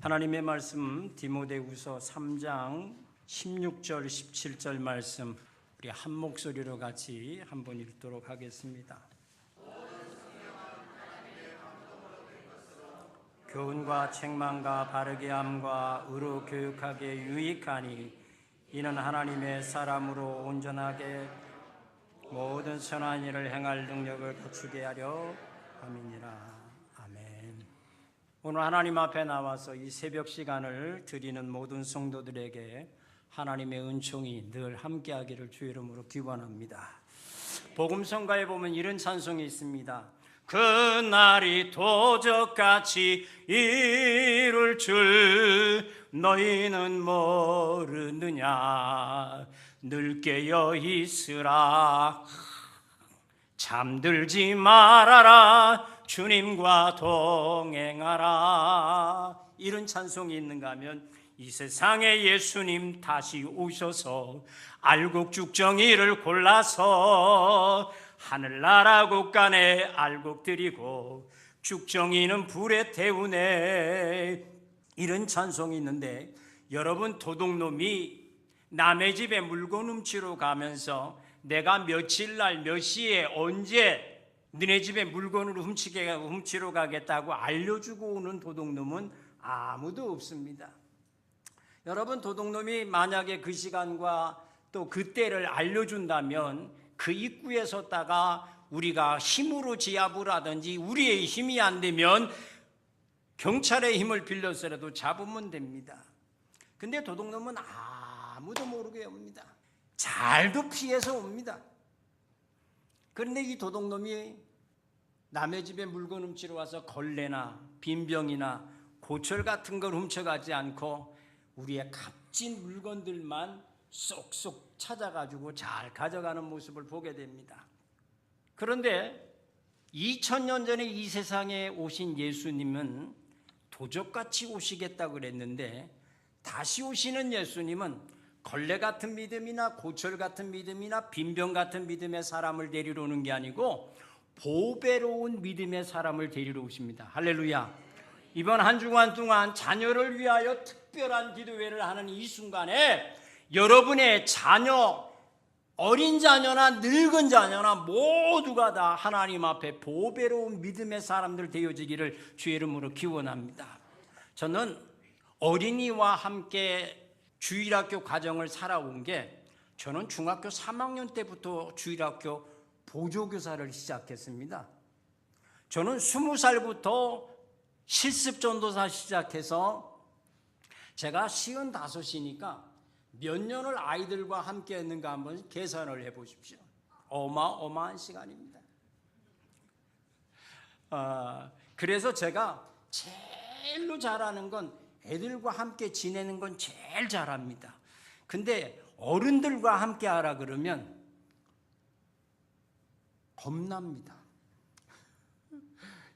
하나님의 말씀 디모데후서 3장 16절 17절 말씀 우리 한 목소리로 같이 한번 읽도록 하겠습니다. 교훈과 책망과 바르게 함과 의로 교육하기에 유익하니 이는 하나님의 사람으로 온전하게 모든 선한 일을 행할 능력을 갖추게 하려 함이니라. 아멘. 오늘 하나님 앞에 나와서 이 새벽 시간을 드리는 모든 성도들에게 하나님의 은총이 늘 함께하기를 주의 이름으로 기원합니다. 복음성가에 보면 이런 찬송이 있습니다. 그날이 도적같이 이룰 줄 너희는 모르느냐. 늘 깨어 있으라. 잠들지 말아라. 주님과 동행하라. 이런 찬송이 있는가 하면 이 세상에 예수님 다시 오셔서 알곡 죽정이를 골라서 하늘나라 곳간에 알곡 드리고 죽정이는 불에 태우네. 이런 찬송이 있는데 여러분, 도둑놈이 남의 집에 물건 훔치러 가면서 내가 며칠 날 몇 시에 언제 너네 집에 물건을 훔치러 가겠다고 알려주고 오는 도둑놈은 아무도 없습니다. 여러분, 도둑놈이 만약에 그 시간과 또 그때를 알려준다면 그 입구에 섰다가 우리가 힘으로 지압을 하든지 우리의 힘이 안 되면 경찰의 힘을 빌려서라도 잡으면 됩니다. 근데 도둑놈은 아무도 모르게 옵니다. 잘도 피해서 옵니다. 그런데 이 도둑놈이 남의 집에 물건 훔치러 와서 걸레나 빈병이나 고철 같은 걸 훔쳐가지 않고 우리의 값진 물건들만 쏙쏙 찾아가지고 잘 가져가는 모습을 보게 됩니다. 그런데 2000년 전에 이 세상에 오신 예수님은 도적같이 오시겠다고 그랬는데 다시 오시는 예수님은 걸레 같은 믿음이나 고철 같은 믿음이나 빈병 같은 믿음의 사람을 데리러 오는 게 아니고 보배로운 믿음의 사람을 데리러 오십니다. 할렐루야. 이번 한 주간 동안 자녀를 위하여 특별한 기도회를 하는 이 순간에 여러분의 자녀, 어린 자녀나 늙은 자녀나 모두가 다 하나님 앞에 보배로운 믿음의 사람들 되어지기를 주의 이름으로 기원합니다. 저는 어린이와 함께 주일학교 과정을 살아온 게 저는 중학교 3학년 때부터 주일학교 보조교사를 시작했습니다. 저는 20살부터 실습전도사 시작해서 제가 55이니까 몇 년을 아이들과 함께 했는가 한번 계산을 해보십시오. 어마어마한 시간입니다. 그래서 제가 제일로 잘하는 건 애들과 함께 지내는 건 제일 잘합니다. 근데 어른들과 함께 하라 그러면 겁납니다.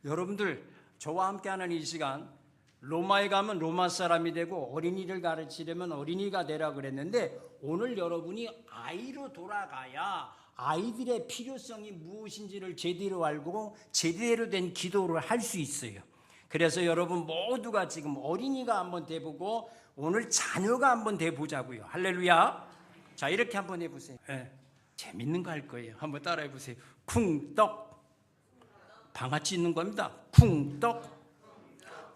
여러분들, 저와 함께하는 이 시간 로마에 가면 로마 사람이 되고 어린이를 가르치려면 어린이가 되라 그랬는데 오늘 여러분이 아이로 돌아가야 아이들의 필요성이 무엇인지를 제대로 알고 제대로 된 기도를 할 수 있어요. 그래서 여러분 모두가 지금 어린이가 한번 돼보고 오늘 자녀가 한번 돼보자고요. 할렐루야. 자, 이렇게 한번 해보세요. 네. 재밌는 거 할 거예요. 한번 따라해 보세요. 쿵떡. 방아찌 있는 겁니다. 쿵떡.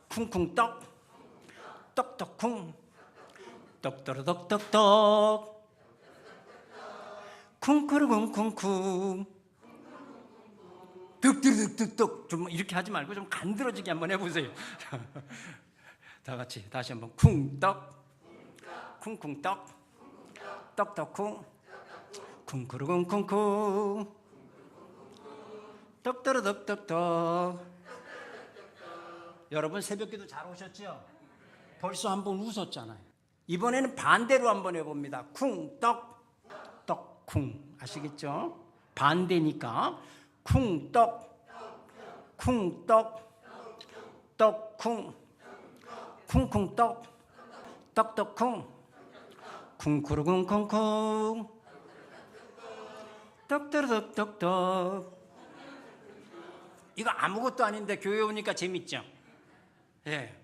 쿵쿵떡. 떡떡쿵. 떡떠러떡떡떡. 쿵쿠르쿵쿵쿵. 득득득득득. 좀 이렇게 하지 말고 좀 간드러지게 한번 해보세요. 다 같이 다시 한번 쿵떡. 쿵쿵떡. 떡떡쿵. 쿵쿠르쿵쿵쿵. 떡떠러떡떡떡. 여러분, 새벽기도 잘 오셨죠? 벌써 한번 웃었잖아요. 이번에는 반대로 한번 해봅니다. 쿵떡 떡쿵. 아시겠죠? 반대니까 쿵떡 쿵떡 떡쿵 쿵쿵떡 떡떡쿵 쿵쿠르쿵쿵쿵 떡떡떡떡. 이거 아무것도 아닌데 교회 오니까 재밌죠? 예.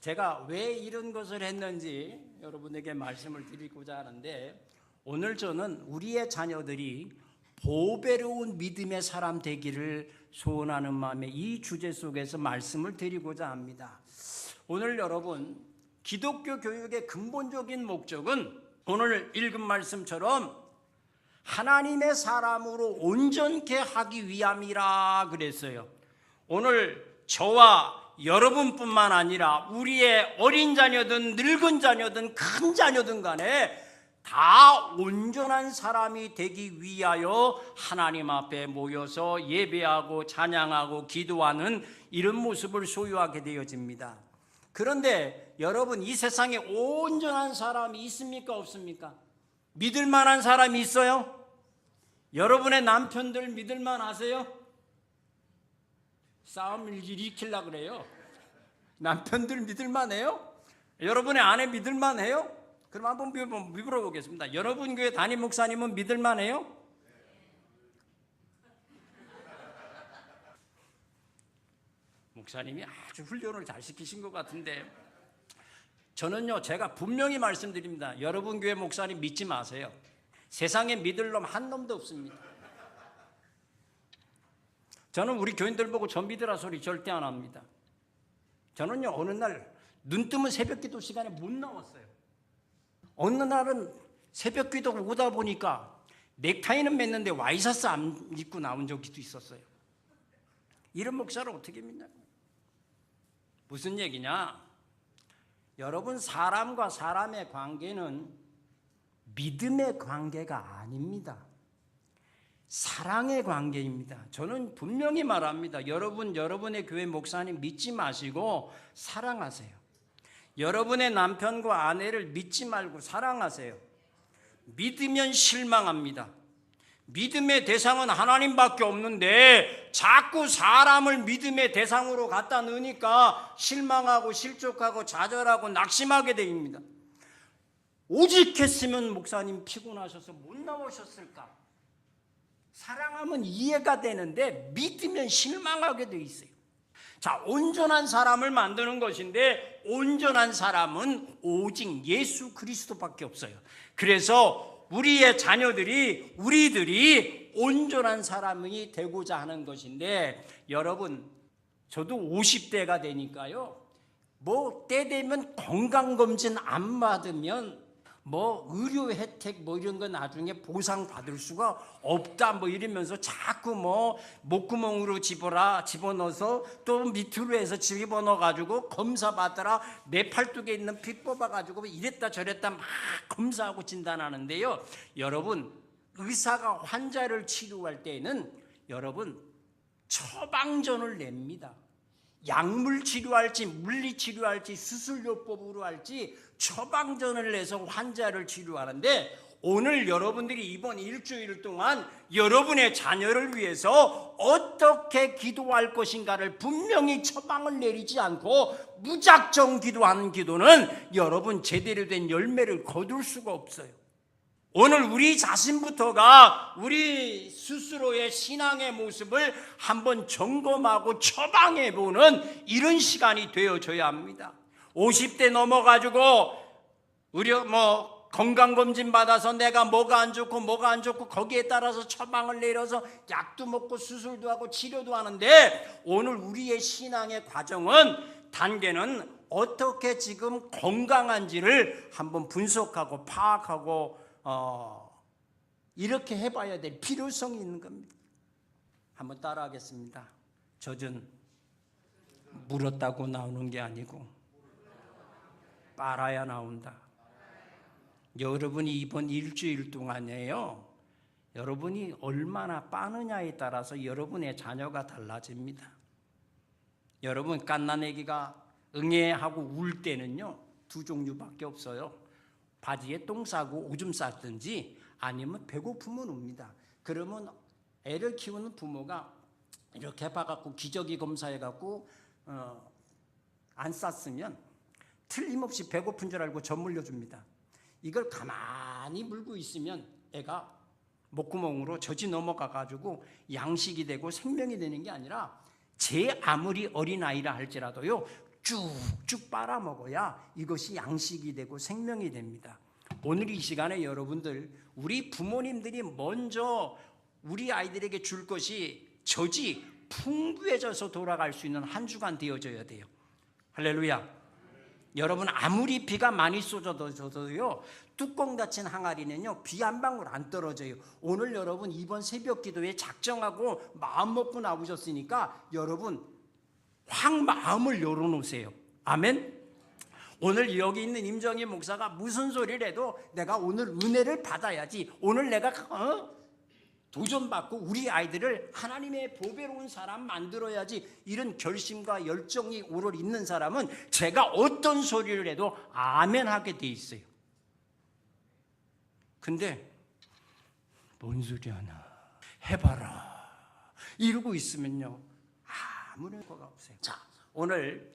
제가 왜 이런 것을 했는지 여러분에게 말씀을 드리고자 하는데, 오늘 저는 우리의 자녀들이 보배로운 믿음의 사람 되기를 소원하는 마음에 이 주제 속에서 말씀을 드리고자 합니다. 오늘 여러분, 기독교 교육의 근본적인 목적은 오늘 읽은 말씀처럼 하나님의 사람으로 온전케 하기 위함이라 그랬어요. 오늘 저와 여러분뿐만 아니라 우리의 어린 자녀든 늙은 자녀든 큰 자녀든 간에 다 온전한 사람이 되기 위하여 하나님 앞에 모여서 예배하고 찬양하고 기도하는 이런 모습을 소유하게 되어집니다. 그런데 여러분, 이 세상에 온전한 사람이 있습니까 없습니까? 믿을 만한 사람이 있어요? 여러분의 남편들 믿을 만하세요? 싸움을 일으키려고 그래요. 남편들 믿을 만해요? 여러분의 아내 믿을 만해요? 그럼 한번 물어보겠습니다. 여러분 교회 담임 목사님은 믿을 만해요? 목사님이 아주 훈련을 잘 시키신 것 같은데, 저는요, 제가 분명히 말씀드립니다. 여러분 교회 목사님 믿지 마세요. 세상에 믿을 놈 한 놈도 없습니다. 저는 우리 교인들 보고 전 믿으라 소리 절대 안 합니다. 저는요, 어느 날 눈 뜨면 새벽 기도 시간에 못 나왔어요. 어느 날은 새벽 기도 오다 보니까 넥타이는 맸는데 와이셔츠 안 입고 나온 적도 있었어요. 이런 목사를 어떻게 믿냐고. 무슨 얘기냐? 여러분, 사람과 사람의 관계는 믿음의 관계가 아닙니다. 사랑의 관계입니다. 저는 분명히 말합니다. 여러분의 교회 목사님 믿지 마시고 사랑하세요. 여러분의 남편과 아내를 믿지 말고 사랑하세요. 믿으면 실망합니다. 믿음의 대상은 하나님밖에 없는데 자꾸 사람을 믿음의 대상으로 갖다 넣으니까 실망하고 실족하고 좌절하고 낙심하게 됩니다. 오직 했으면 목사님 피곤하셔서 못 나오셨을까? 사랑하면 이해가 되는데 믿으면 실망하게 돼 있어요. 자, 온전한 사람을 만드는 것인데 온전한 사람은 오직 예수 그리스도밖에 없어요. 그래서 우리의 자녀들이, 우리들이 온전한 사람이 되고자 하는 것인데, 여러분, 저도 50대가 되니까요, 때 되면 건강검진 안 받으면 의료 혜택 이런 거 나중에 보상 받을 수가 없다 이러면서 자꾸 목구멍으로 집어넣어서 또 밑으로 해서 집어넣어 가지고 검사 받더라, 내 팔뚝에 있는 피 뽑아 가지고 이랬다 저랬다 막 검사하고 진단하는데요. 여러분, 의사가 환자를 치료할 때는 여러분 처방전을 냅니다. 약물 치료할지 물리 치료할지 수술요법으로 할지 처방전을 내서 환자를 치료하는데, 오늘 여러분들이 이번 일주일 동안 여러분의 자녀를 위해서 어떻게 기도할 것인가를 분명히 처방을 내리지 않고 무작정 기도하는 기도는 여러분 제대로 된 열매를 거둘 수가 없어요. 오늘 우리 자신부터가 우리 스스로의 신앙의 모습을 한번 점검하고 처방해보는 이런 시간이 되어져야 합니다. 50대 넘어가지고 건강검진 받아서 내가 뭐가 안 좋고 거기에 따라서 처방을 내려서 약도 먹고 수술도 하고 치료도 하는데, 오늘 우리의 신앙의 단계는 어떻게 지금 건강한지를 한번 분석하고 파악하고 이렇게 해봐야 될 필요성이 있는 겁니다. 한번 따라하겠습니다. 젖은 물었다고 나오는 게 아니고 빨아야 나온다. 여러분이 이번 일주일 동안에요, 여러분이 얼마나 빠느냐에 따라서 여러분의 자녀가 달라집니다. 여러분, 갓난아기가 응애하고 울 때는요, 두 종류밖에 없어요. 바지에 똥 싸고 오줌 쌌든지 아니면 배고프면 웁니다. 그러면 애를 키우는 부모가 이렇게 해봐갖고 기저귀 검사해갖고 안 쌌으면 틀림없이 배고픈 줄 알고 젖 물려줍니다. 이걸 가만히 물고 있으면 애가 목구멍으로 젖이 넘어가가지고 양식이 되고 생명이 되는 게 아니라, 제 아무리 어린아이라 할지라도요, 쭉쭉 빨아먹어야 이것이 양식이 되고 생명이 됩니다. 오늘 이 시간에 여러분들, 우리 부모님들이 먼저 우리 아이들에게 줄 것이 저지 풍부해져서 돌아갈 수 있는 한 주간 되어져야 돼요. 할렐루야. 여러분, 아무리 비가 많이 쏟아져도요, 뚜껑 닫힌 항아리는요 비 한 방울 안 떨어져요. 오늘 여러분 이번 새벽 기도에 작정하고 마음 먹고 나오셨으니까 여러분 확 마음을 열어놓으세요. 아멘. 오늘 여기 있는 임정희 목사가 무슨 소리를 해도 내가 오늘 은혜를 받아야지, 오늘 내가 도전받고 우리 아이들을 하나님의 보배로운 사람 만들어야지, 이런 결심과 열정이 오늘 있는 사람은 제가 어떤 소리를 해도 아멘 하게 돼 있어요. 근데 뭔 소리 하나 해봐라 이러고 있으면요 아무런 효과가 없어요. 자, 오늘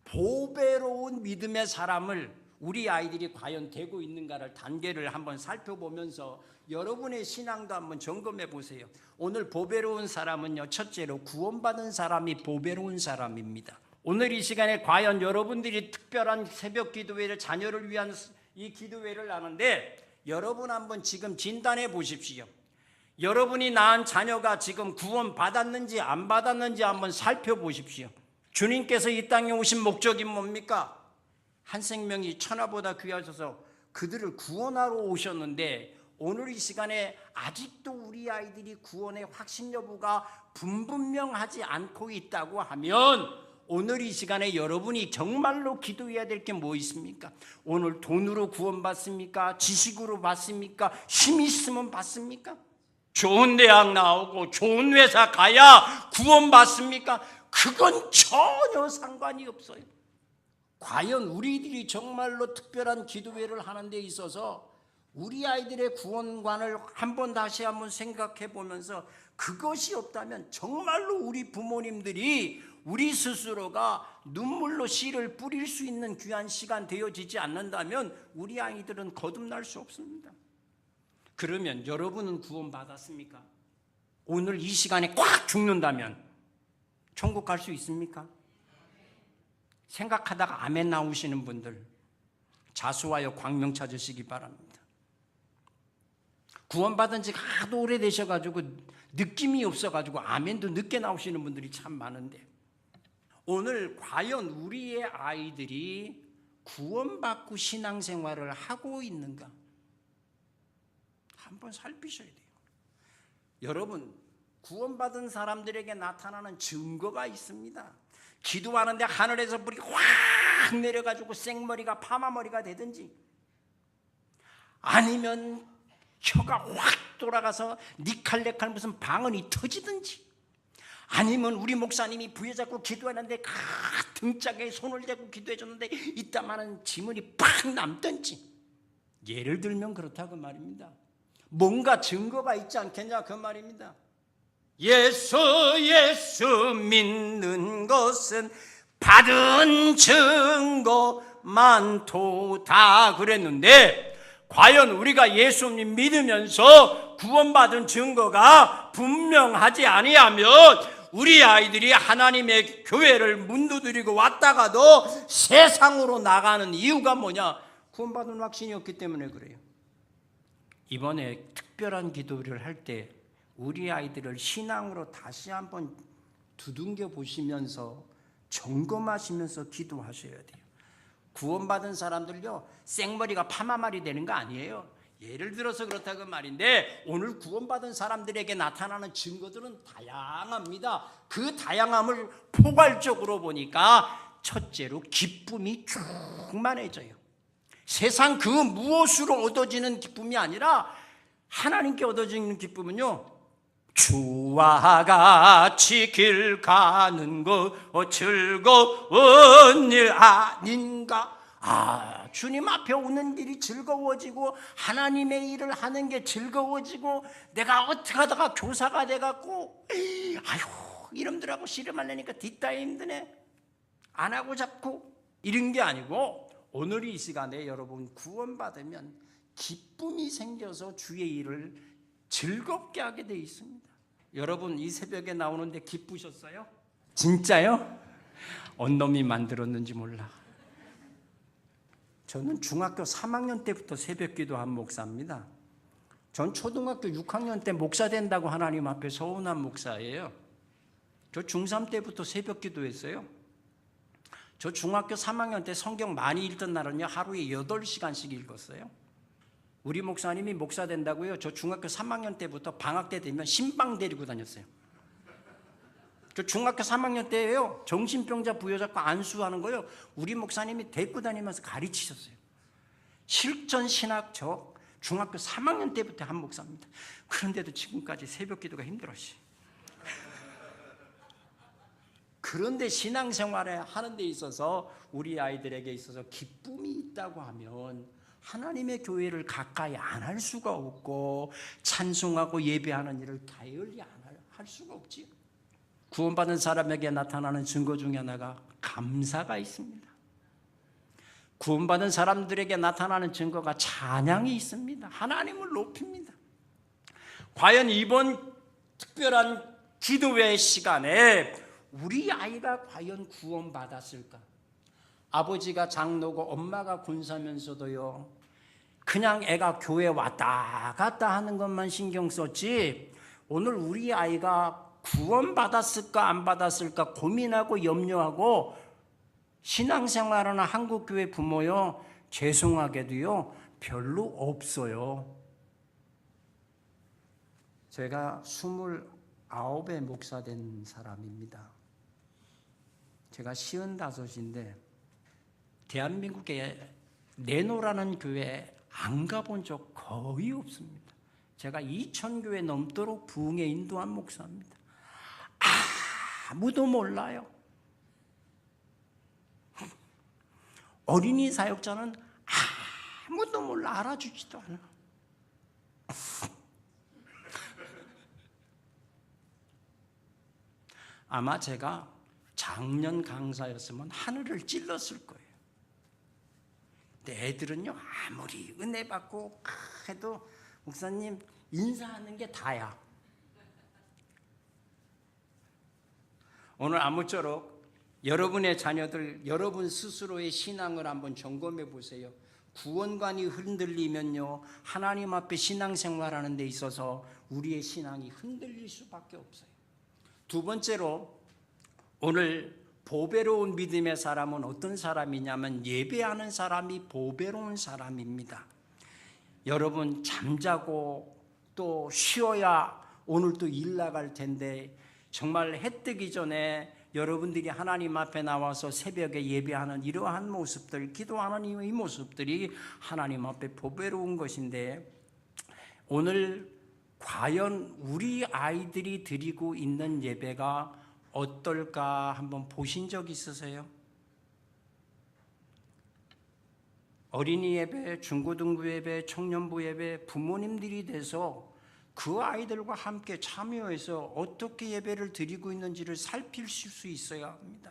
보배로운 믿음의 사람을 우리 아이들이 과연 되고 있는가를 단계를 한번 살펴보면서 여러분의 신앙도 한번 점검해 보세요. 오늘 보배로운 사람은요, 첫째로 구원받은 사람이 보배로운 사람입니다. 오늘 이 시간에 과연 여러분들이 특별한 새벽 기도회를, 자녀를 위한 이 기도회를 하는데, 여러분 한번 지금 진단해 보십시오. 여러분이 낳은 자녀가 지금 구원받았는지 안 받았는지 한번 살펴보십시오. 주님께서 이 땅에 오신 목적이 뭡니까? 한 생명이 천하보다 귀하셔서 그들을 구원하러 오셨는데, 오늘 이 시간에 아직도 우리 아이들이 구원의 확신 여부가 분분명하지 않고 있다고 하면, 오늘 이 시간에 여러분이 정말로 기도해야 될 게 뭐 있습니까? 오늘 돈으로 구원받습니까? 지식으로 받습니까? 힘 있으면 받습니까? 좋은 대학 나오고 좋은 회사 가야 구원받습니까? 그건 전혀 상관이 없어요. 과연 우리들이 정말로 특별한 기도회를 하는 데 있어서 우리 아이들의 구원관을 다시 한번 생각해 보면서, 그것이 없다면 정말로 우리 부모님들이 우리 스스로가 눈물로 씨를 뿌릴 수 있는 귀한 시간 되어지지 않는다면 우리 아이들은 거듭날 수 없습니다. 그러면 여러분은 구원받았습니까? 오늘 이 시간에 꽉 죽는다면 천국 갈 수 있습니까? 생각하다가 아멘 나오시는 분들 자수하여 광명 찾으시기 바랍니다. 구원받은 지 하도 오래되셔가지고 느낌이 없어가지고 아멘도 늦게 나오시는 분들이 참 많은데, 오늘 과연 우리의 아이들이 구원받고 신앙생활을 하고 있는가 한번 살피셔야 돼요. 여러분, 구원받은 사람들에게 나타나는 증거가 있습니다. 기도하는데 하늘에서 불이 확 내려가지고 생머리가 파마머리가 되든지, 아니면 혀가 확 돌아가서 니칼네칼 무슨 방언이 터지든지, 아니면 우리 목사님이 부여잡고 기도하는데 등짝에 손을 대고 기도해 줬는데 이따만한 지문이 팍 남든지, 예를 들면 그렇다고 말입니다. 뭔가 증거가 있지 않겠냐 그 말입니다. 예수 믿는 것은 받은 증거 많도다 그랬는데, 과연 우리가 예수님 믿으면서 구원받은 증거가 분명하지 아니하면 우리 아이들이 하나님의 교회를 문두드리고 왔다가도 세상으로 나가는 이유가 뭐냐? 구원받은 확신이 없기 때문에 그래요. 이번에 특별한 기도를 할 때 우리 아이들을 신앙으로 다시 한번 두둥겨 보시면서 점검하시면서 기도하셔야 돼요. 구원받은 사람들요, 생머리가 파마말이 되는 거 아니에요. 예를 들어서 그렇다고 말인데, 오늘 구원받은 사람들에게 나타나는 증거들은 다양합니다. 그 다양함을 포괄적으로 보니까 첫째로 기쁨이 충만해져요. 세상 그 무엇으로 얻어지는 기쁨이 아니라 하나님께 얻어지는 기쁨은요, 주와 같이 길 가는 것 즐거운 일 아닌가? 주님 앞에 오는 길이 즐거워지고 하나님의 일을 하는 게 즐거워지고, 내가 어떻게 하다가 교사가 돼갖고 이놈들하고 씨름하려니까 뒷다에 힘드네, 안 하고 잡고 이런 게 아니고, 오늘 이 시간에 여러분 구원받으면 기쁨이 생겨서 주의 일을 즐겁게 하게 돼 있습니다. 여러분 이 새벽에 나오는데 기쁘셨어요? 진짜요? 언놈이 만들었는지 몰라. 저는 중학교 3학년 때부터 새벽기도 한 목사입니다. 전 초등학교 6학년 때 목사 된다고 하나님 앞에 서운한 목사예요. 저 중3 때부터 새벽기도 했어요. 저 중학교 3학년 때 성경 많이 읽던 날은요, 하루에 8시간씩 읽었어요. 우리 목사님이 목사 된다고요, 저 중학교 3학년 때부터 방학 때 되면 신방 데리고 다녔어요. 저 중학교 3학년 때예요. 정신병자 부여잡고 안수하는 거요, 우리 목사님이 데리고 다니면서 가르치셨어요. 실전 신학 저 중학교 3학년 때부터 한 목사입니다. 그런데도 지금까지 새벽 기도가 힘들었어요. 그런데 신앙생활에 하는 데 있어서 우리 아이들에게 있어서 기쁨이 있다고 하면 하나님의 교회를 가까이 안 할 수가 없고 찬송하고 예배하는 일을 게을리 안 할 수가 없지요. 구원받은 사람에게 나타나는 증거 중에 하나가 감사가 있습니다. 구원받은 사람들에게 나타나는 증거가 찬양이 있습니다. 하나님을 높입니다. 과연 이번 특별한 기도회 시간에 우리 아이가 과연 구원받았을까? 아버지가 장로고 엄마가 군사면서도요, 그냥 애가 교회 왔다 갔다 하는 것만 신경 썼지, 오늘 우리 아이가 구원받았을까 안 받았을까 고민하고 염려하고 신앙생활하는 한국교회 부모요, 죄송하게도요 별로 없어요. 제가 29에 목사 된 사람입니다. 제가 55인데 대한민국에 내노라는 교회에 안 가본 적 거의 없습니다. 제가 2000교회 넘도록 부흥에 인도한 목사입니다. 아무도 몰라요. 어린이 사역자는 아무도 몰라, 알아주지도 않아. 아마 제가 작년 강사였으면 하늘을 찔렀을 거예요. 근데 애들은요, 아무리 은혜 받고 해도 목사님 인사하는 게 다야. 오늘 아무쪼록 여러분의 자녀들, 여러분 스스로의 신앙을 한번 점검해 보세요. 구원관이 흔들리면요, 하나님 앞에 신앙생활하는 데 있어서 우리의 신앙이 흔들릴 수밖에 없어요. 두 번째로, 오늘 보배로운 믿음의 사람은 어떤 사람이냐면 예배하는 사람이 보배로운 사람입니다. 여러분 잠자고 또 쉬어야 오늘 또 일 나갈 텐데, 정말 해 뜨기 전에 여러분들이 하나님 앞에 나와서 새벽에 예배하는 이러한 모습들, 기도하는 이 모습들이 하나님 앞에 보배로운 것인데, 오늘 과연 우리 아이들이 드리고 있는 예배가 어떨까 한번 보신 적 있으세요? 어린이 예배, 중고등부 예배, 청년부 예배, 부모님들이 돼서 그 아이들과 함께 참여해서 어떻게 예배를 드리고 있는지를 살필 수 있어야 합니다.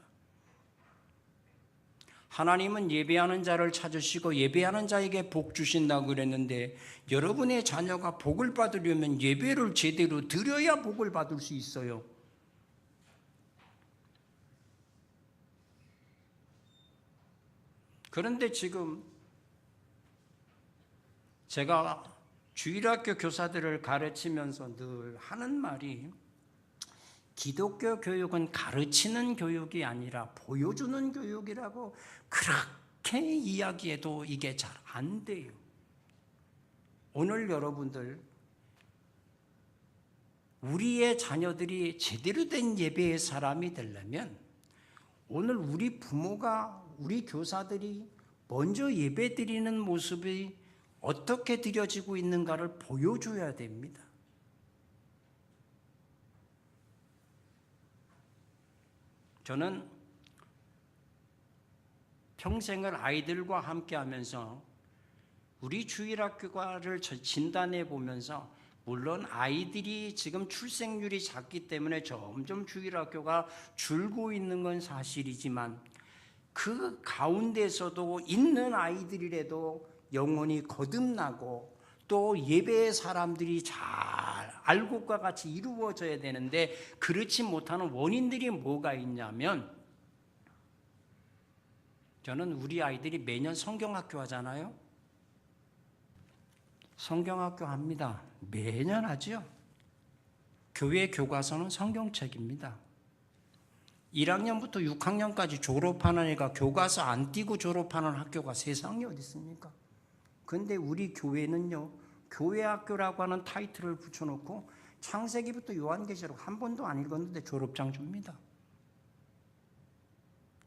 하나님은 예배하는 자를 찾으시고 예배하는 자에게 복 주신다고 그랬는데, 여러분의 자녀가 복을 받으려면 예배를 제대로 드려야 복을 받을 수 있어요. 그런데 지금 제가 주일학교 교사들을 가르치면서 늘 하는 말이, 기독교 교육은 가르치는 교육이 아니라 보여주는 교육이라고 그렇게 이야기해도 이게 잘 안 돼요. 오늘 여러분들, 우리의 자녀들이 제대로 된 예배의 사람이 되려면 오늘 우리 부모가, 우리 교사들이 먼저 예배 드리는 모습이 어떻게 드려지고 있는가를 보여줘야 됩니다. 저는 평생을 아이들과 함께 하면서 우리 주일학교를 진단해 보면서, 물론 아이들이 지금 출생률이 작기 때문에 점점 주일학교가 줄고 있는 건 사실이지만, 그 가운데서도 있는 아이들이라도 영혼이 거듭나고 또 예배의 사람들이 잘 알고과 같이 이루어져야 되는데, 그렇지 못하는 원인들이 뭐가 있냐면, 저는 우리 아이들이 매년 성경학교 하잖아요. 성경학교 합니다. 매년 하죠. 교회 교과서는 성경책입니다. 1학년부터 6학년까지 졸업하는 애가 교과서 안 띄고 졸업하는 학교가 세상에 어디 있습니까? 근데 우리 교회는요, 교회 학교라고 하는 타이틀을 붙여놓고 창세기부터 요한계시록 한 번도 안 읽었는데 졸업장 줍니다.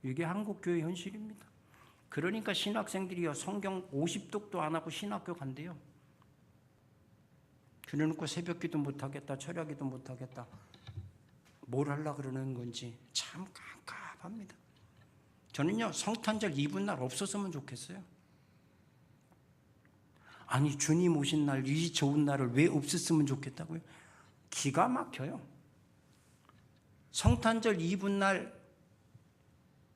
이게 한국교회 현실입니다. 그러니까 신학생들이요, 성경 50독도 안 하고 신학교 간대요. 그래놓고 새벽기도 못하겠다, 철야기도 못하겠다. 뭘 하려고 그러는 건지 참 깝깝합니다. 저는요, 성탄절 이브날 없었으면 좋겠어요. 아니, 주님 오신 날, 이 좋은 날을 왜 없었으면 좋겠다고요? 기가 막혀요. 성탄절 이브날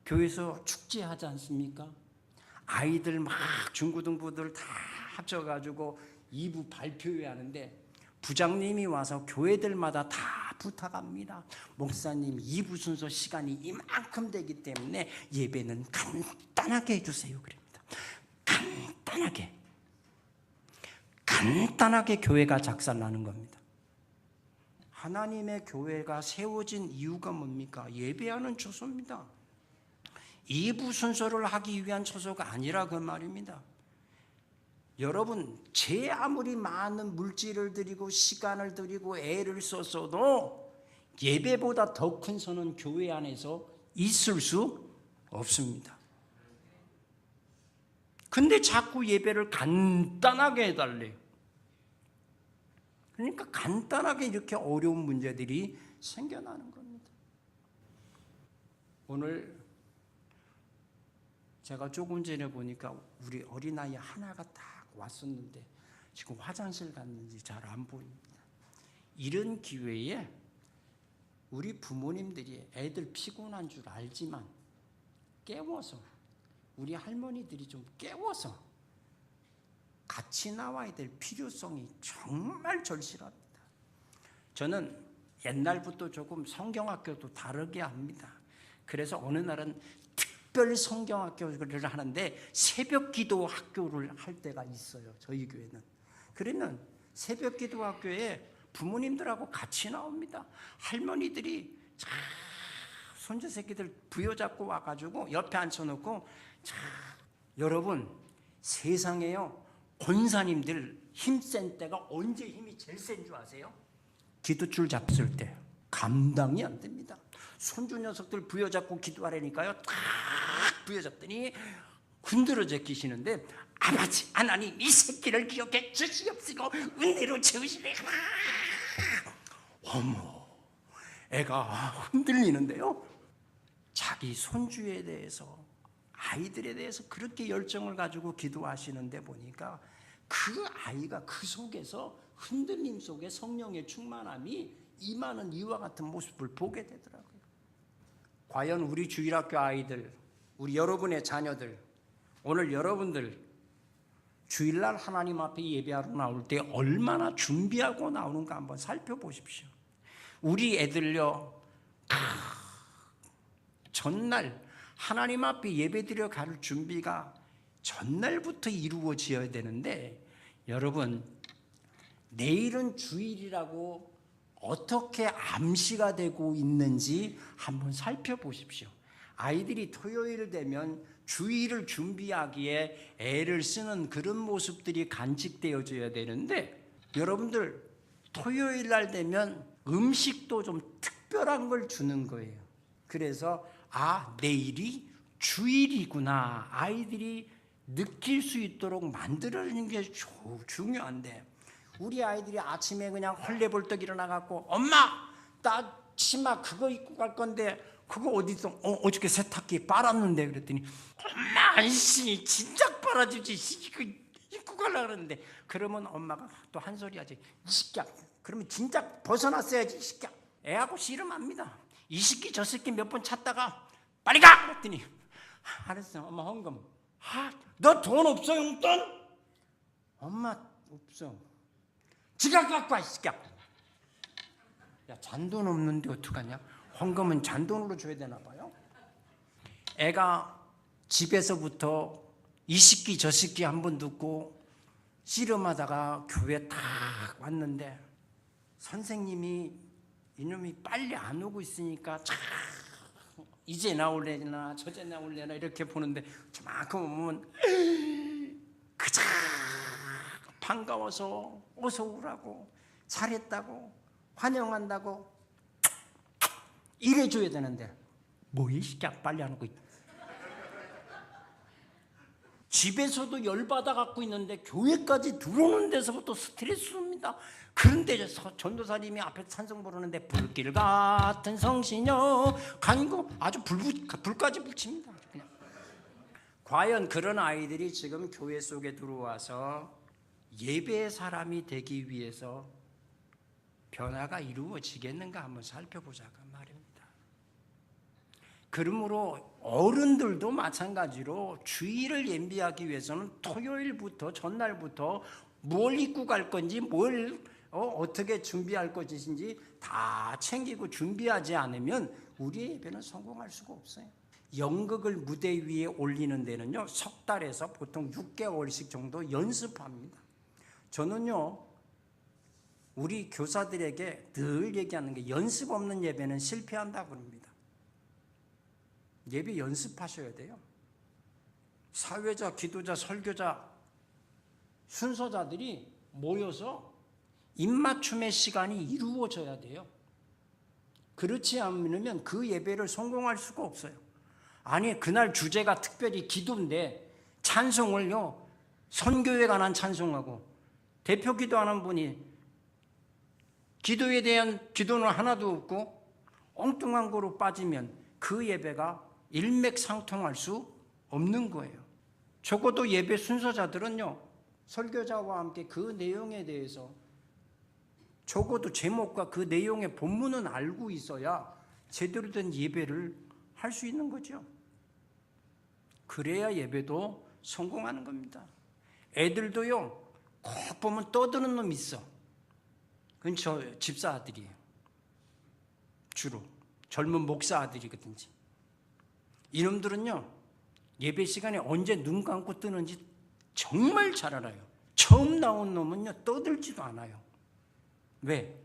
교회에서 축제하지 않습니까? 아이들 막 중고등부들 다 합쳐가지고 2부 발표회 하는데 부장님이 와서 교회들마다 다 부탁합니다. 목사님 2부 순서 시간이 이만큼 되기 때문에 예배는 간단하게 해주세요. 그럽니다. 간단하게 교회가 작살나는 겁니다. 하나님의 교회가 세워진 이유가 뭡니까? 예배하는 처소입니다. 2부 순서를 하기 위한 처소가 아니라 그 말입니다. 여러분, 제 아무리 많은 물질을 들이고 시간을 들이고 애를 썼어도 예배보다 더 큰 선은 교회 안에서 있을 수 없습니다. 근데 자꾸 예배를 간단하게 해달래요. 그러니까 간단하게 이렇게 어려운 문제들이 생겨나는 겁니다. 오늘 제가 조금 전에 보니까 우리 어린아이 하나가 딱 왔었는데 지금 화장실 갔는지 잘 안 보입니다. 이런 기회에 우리 부모님들이 애들 피곤한 줄 알지만 깨워서, 우리 할머니들이 좀 깨워서 같이 나와야 될 필요성이 정말 절실합니다. 저는 옛날부터 조금 성경학교도 다르게 합니다. 그래서 어느 날은 특별 성경학교를 하는데 새벽 기도 학교를 할 때가 있어요. 저희 교회는. 그러면 새벽 기도 학교에 부모님들하고 같이 나옵니다. 할머니들이 손주 새끼들 부여잡고 와가지고 옆에 앉혀놓고, 여러분 세상에요, 권사님들 힘센 때가 언제 힘이 제일 센 줄 아세요? 기도줄 잡을 때. 감당이 안 됩니다. 손주 녀석들 부여잡고 기도하라니까요. 탁 부여잡더니 흔들어져 계시는데, 아버지 하나님 이 새끼를 기억해 주시옵시고 은혜로 채우시래. 어머, 애가 흔들리는데요. 자기 손주에 대해서, 아이들에 대해서 그렇게 열정을 가지고 기도하시는데 보니까 그 아이가 그 속에서 흔들림 속에 성령의 충만함이 임하는 이와 같은 모습을 보게 되더라고요. 과연 우리 주일학교 아이들, 우리 여러분의 자녀들, 오늘 여러분들 주일날 하나님 앞에 예배하러 나올 때 얼마나 준비하고 나오는가 한번 살펴보십시오. 우리 애들요, 전날 하나님 앞에 예배드려 갈 준비가 전날부터 이루어져야 되는데, 여러분 내일은 주일이라고 어떻게 암시가 되고 있는지 한번 살펴보십시오. 아이들이 토요일 되면 주일을 준비하기에 애를 쓰는 그런 모습들이 간직되어져야 되는데, 여러분들 토요일 날 되면 음식도 좀 특별한 걸 주는 거예요. 그래서 내일이 주일이구나, 아이들이 느낄 수 있도록 만들어주는 게 중요한데, 우리 아이들이 아침에 그냥 헐레벌떡 일어나갖고 엄마 나 치마 그거 입고 갈 건데 그거 어디 있어? 어저께 세탁기에 빨았는데. 그랬더니 엄마 아저씨 진작 빨아주지 그 입고 가려고 그러는데, 그러면 엄마가 또 한 소리 하지. 이 새끼야, 그러면 진작 벗어났어야지 이 새끼야. 애하고 씨름합니다. 이 새끼 저 새끼 몇 번 찾다가 빨리 가! 그랬더니 알았어 엄마 헌금. 너 돈 없어 용돈? 엄마 없어. 지갑 갖고 와 이 새끼야. 야, 잔돈 없는데 어떡하냐? 헌금은 잔돈으로 줘야 되나 봐요. 애가 집에서부터 이 식기 저 식기 한 번 듣고 씨름하다가 교회 딱 왔는데 선생님이 이놈이 빨리 안 오고 있으니까 참 이제 나올래나 저제 나올래나 이렇게 보는데 저만큼 오면 그저 반가워서 어서 오라고 잘했다고 환영한다고 이래줘야 되는데 뭐 이 새끼야 빨리 안 오고 있다. 집에서도 열받아 갖고 있는데 교회까지 들어오는 데서부터 스트레스입니다. 그런데 전도사님이 앞에 찬송 부르는데 불길 같은 성신여 간고 아주 불까지 붙입니다. 그냥. 과연 그런 아이들이 지금 교회 속에 들어와서 예배의 사람이 되기 위해서 변화가 이루어지겠는가 한번 살펴보자고 말입니다. 그러므로 어른들도 마찬가지로 주일을 예비하기 위해서는 토요일부터 전날부터 뭘 입고 갈 건지 뭘 어떻게 준비할 것인지 다 챙기고 준비하지 않으면 우리의 예배는 성공할 수가 없어요. 연극을 무대 위에 올리는 데는요, 석 달에서 보통 6개월씩 정도 연습합니다. 저는요, 우리 교사들에게 늘 얘기하는 게 연습 없는 예배는 실패한다고 합니다. 예배 연습하셔야 돼요. 사회자, 기도자, 설교자, 순서자들이 모여서 입맞춤의 시간이 이루어져야 돼요. 그렇지 않으면 그 예배를 성공할 수가 없어요. 아니 그날 주제가 특별히 기도인데 찬송을요 선교에 관한 찬송하고 대표 기도하는 분이 기도에 대한 기도는 하나도 없고 엉뚱한 거로 빠지면 그 예배가 일맥상통할 수 없는 거예요. 적어도 예배 순서자들은요 설교자와 함께 그 내용에 대해서 적어도 제목과 그 내용의 본문은 알고 있어야 제대로 된 예배를 할 수 있는 거죠. 그래야 예배도 성공하는 겁니다. 애들도요 꼭 보면 떠드는 놈 있어. 그건 저 집사 아들이에요. 주로 젊은 목사 아들이거든지. 이놈들은요 예배 시간에 언제 눈 감고 뜨는지 정말 잘 알아요. 처음 나온 놈은요 떠들지도 않아요. 왜?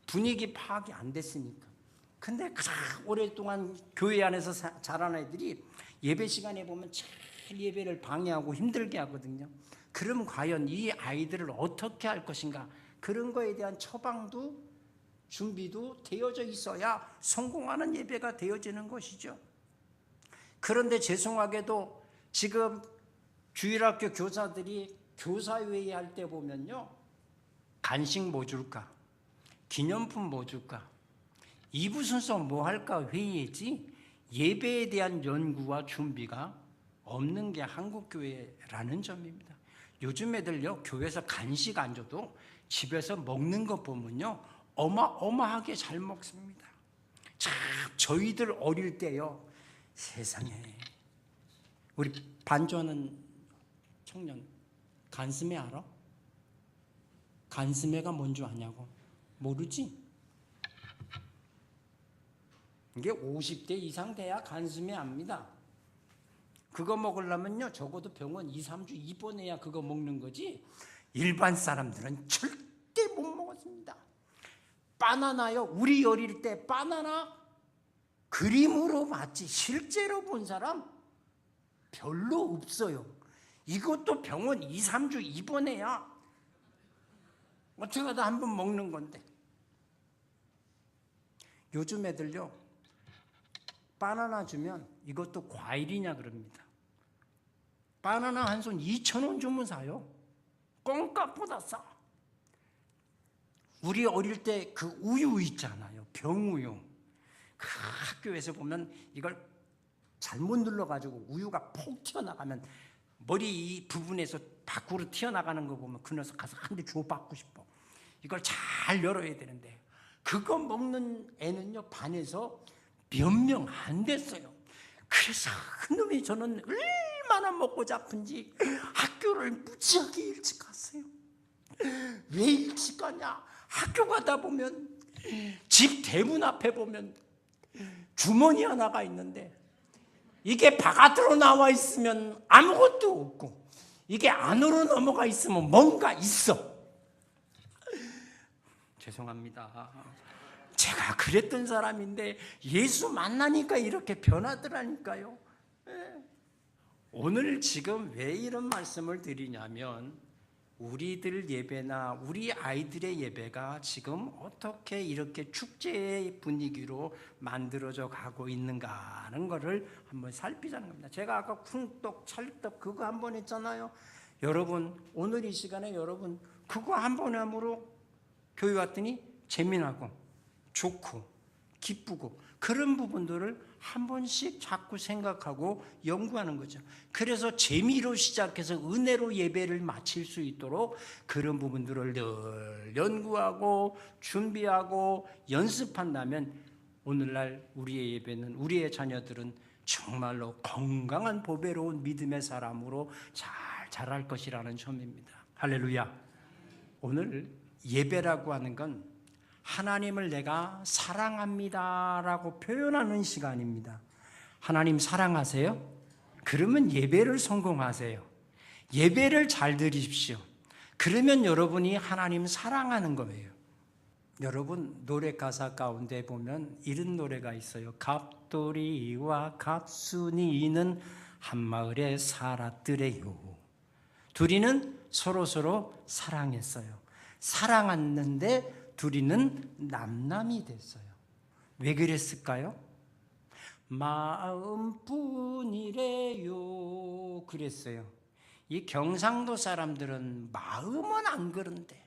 분위기 파악이 안 됐으니까. 근데 가장 오랫동안 교회 안에서 자란 애들이 예배 시간에 보면 잘 예배를 방해하고 힘들게 하거든요. 그럼 과연 이 아이들을 어떻게 할 것인가? 그런 거에 대한 처방도 준비도 되어져 있어야 성공하는 예배가 되어지는 것이죠. 그런데 죄송하게도 지금 주일학교 교사들이 교사회의 할 때 보면요 간식 뭐 줄까? 기념품 뭐 줄까? 2부 순서 뭐 할까 회의지 예배에 대한 연구와 준비가 없는 게 한국교회라는 점입니다. 요즘 애들요 교회에서 간식 안 줘도 집에서 먹는 거 보면요 어마어마하게 잘 먹습니다. 참 저희들 어릴 때요 세상에 우리 반주하는 청년 간스메 알아? 간스메가 뭔 줄 아냐고? 모르지? 이게 50대 이상 돼야 간스메 압니다. 그거 먹으려면요 적어도 병원 2, 3주 입원해야 그거 먹는 거지 일반 사람들은 절대 못 먹었습니다. 바나나요 우리 어릴 때 바나나 그림으로 봤지 실제로 본 사람 별로 없어요. 이것도 병원 2, 3주 입원해야 어떻게 하다 한 번 먹는 건데. 요즘 애들요 바나나 주면 이것도 과일이냐 그럽니다. 바나나 한 손 2,000원 주면 사요. 껌값보다 싸. 우리 어릴 때 그 우유 있잖아요 병우유. 그 학교에서 보면 이걸 잘못 눌러가지고 우유가 폭 튀어나가면 머리 이 부분에서 밖으로 튀어나가는 거 보면 그 녀석 가서 한 대 줘 받고 싶어. 이걸 잘 열어야 되는데 그거 먹는 애는요 반에서 몇 명 안 됐어요. 그래서 그놈이 저는 얼마나 먹고 잡은지 학교를 무지하게 일찍 갔어요. 왜 일찍 가냐? 학교 가다 보면 집 대문 앞에 보면 주머니 하나가 있는데 이게 바깥으로 나와 있으면 아무것도 없고 이게 안으로 넘어가 있으면 뭔가 있어. 죄송합니다. 제가 그랬던 사람인데 예수 만나니까 이렇게 변하더라니까요. 오늘 지금 왜 이런 말씀을 드리냐면 우리들 예배나 우리 아이들의 예배가 지금 어떻게 이렇게 축제의 분위기로 만들어져 가고 있는가 하는 것을 한번 살피자는 겁니다. 제가 아까 쿵떡 찰떡 그거 한 번 했잖아요. 여러분 오늘 이 시간에 여러분 그거 한 번 함으로 교회 왔더니 재미나고 좋고 기쁘고 그런 부분들을 한 번씩 자꾸 생각하고 연구하는 거죠. 그래서 재미로 시작해서 은혜로 예배를 마칠 수 있도록 그런 부분들을 늘 연구하고 준비하고 연습한다면 오늘날 우리의 예배는 우리의 자녀들은 정말로 건강한 보배로운 믿음의 사람으로 잘 자랄 것이라는 점입니다. 할렐루야. 오늘 예배라고 하는 건 하나님을 내가 사랑합니다라고 표현하는 시간입니다. 하나님 사랑하세요? 그러면 예배를 성공하세요. 예배를 잘 드리십시오. 그러면 여러분이 하나님 사랑하는 거예요. 여러분 노래 가사 가운데 보면 이런 노래가 있어요. 갑돌이와 갑순이는 한마을에 살았더래요. 둘이는 서로서로 사랑했어요. 사랑했는데 둘이는 남남이 됐어요. 왜 그랬을까요? 마음뿐이래요 그랬어요. 이 경상도 사람들은 마음은 안 그런데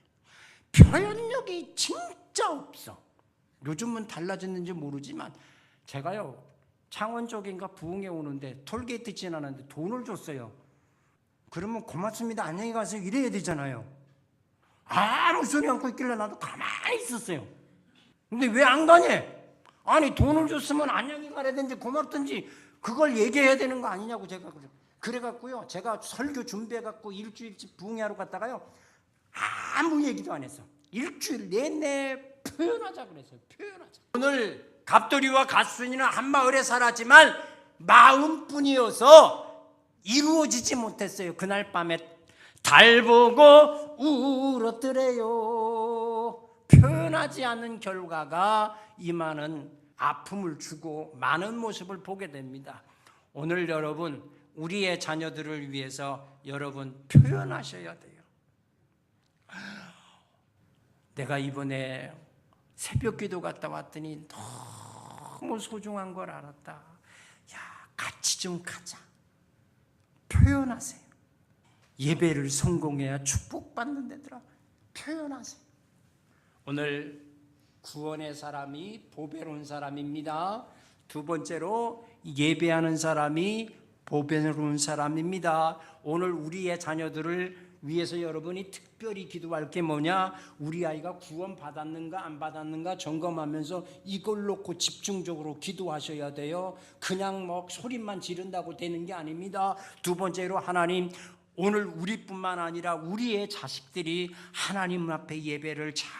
표현력이 진짜 없어. 요즘은 달라졌는지 모르지만 제가요 창원 쪽인가 부흥에 오는데 톨게이트 지나는데 돈을 줬어요. 그러면 고맙습니다 안녕히 가세요 이래야 되잖아요. 아무 소리 않고 있길래 나도 가만히 있었어요. 근데 왜 안 가냐? 아니 돈을 줬으면 안녕히 가라든지 고맙든지 그걸 얘기해야 되는 거 아니냐고 제가 그래갖고요. 제가 설교 준비해갖고 일주일치 부흥회하러 갔다가요. 아무 얘기도 안 했어. 일주일 내내 표현하자 그랬어요. 표현하자. 오늘 갑돌이와 갓순이는 한 마을에 살았지만 마음뿐이어서 이루어지지 못했어요. 그날 밤에 달 보고 울었더래요. 표현하지 않는 결과가 이만한 아픔을 주고 많은 모습을 보게 됩니다. 오늘 여러분 우리의 자녀들을 위해서 여러분 표현하셔야 돼요. 내가 이번에 새벽기도 갔다 왔더니 너무 소중한 걸 알았다. 야, 같이 좀 가자. 표현하세요. 예배를 성공해야 축복받는 데더라. 표현하세요. 오늘 구원의 사람이 보배로운 사람입니다. 두 번째로 예배하는 사람이 보배로운 사람입니다. 오늘 우리의 자녀들을 위해서 여러분이 특별히 기도할 게 뭐냐? 우리 아이가 구원 받았는가 안 받았는가 점검하면서 이걸 놓고 집중적으로 기도하셔야 돼요. 그냥 뭐 소리만 지른다고 되는 게 아닙니다. 두 번째로 하나님 오늘 우리뿐만 아니라 우리의 자식들이 하나님 앞에 예배를 잘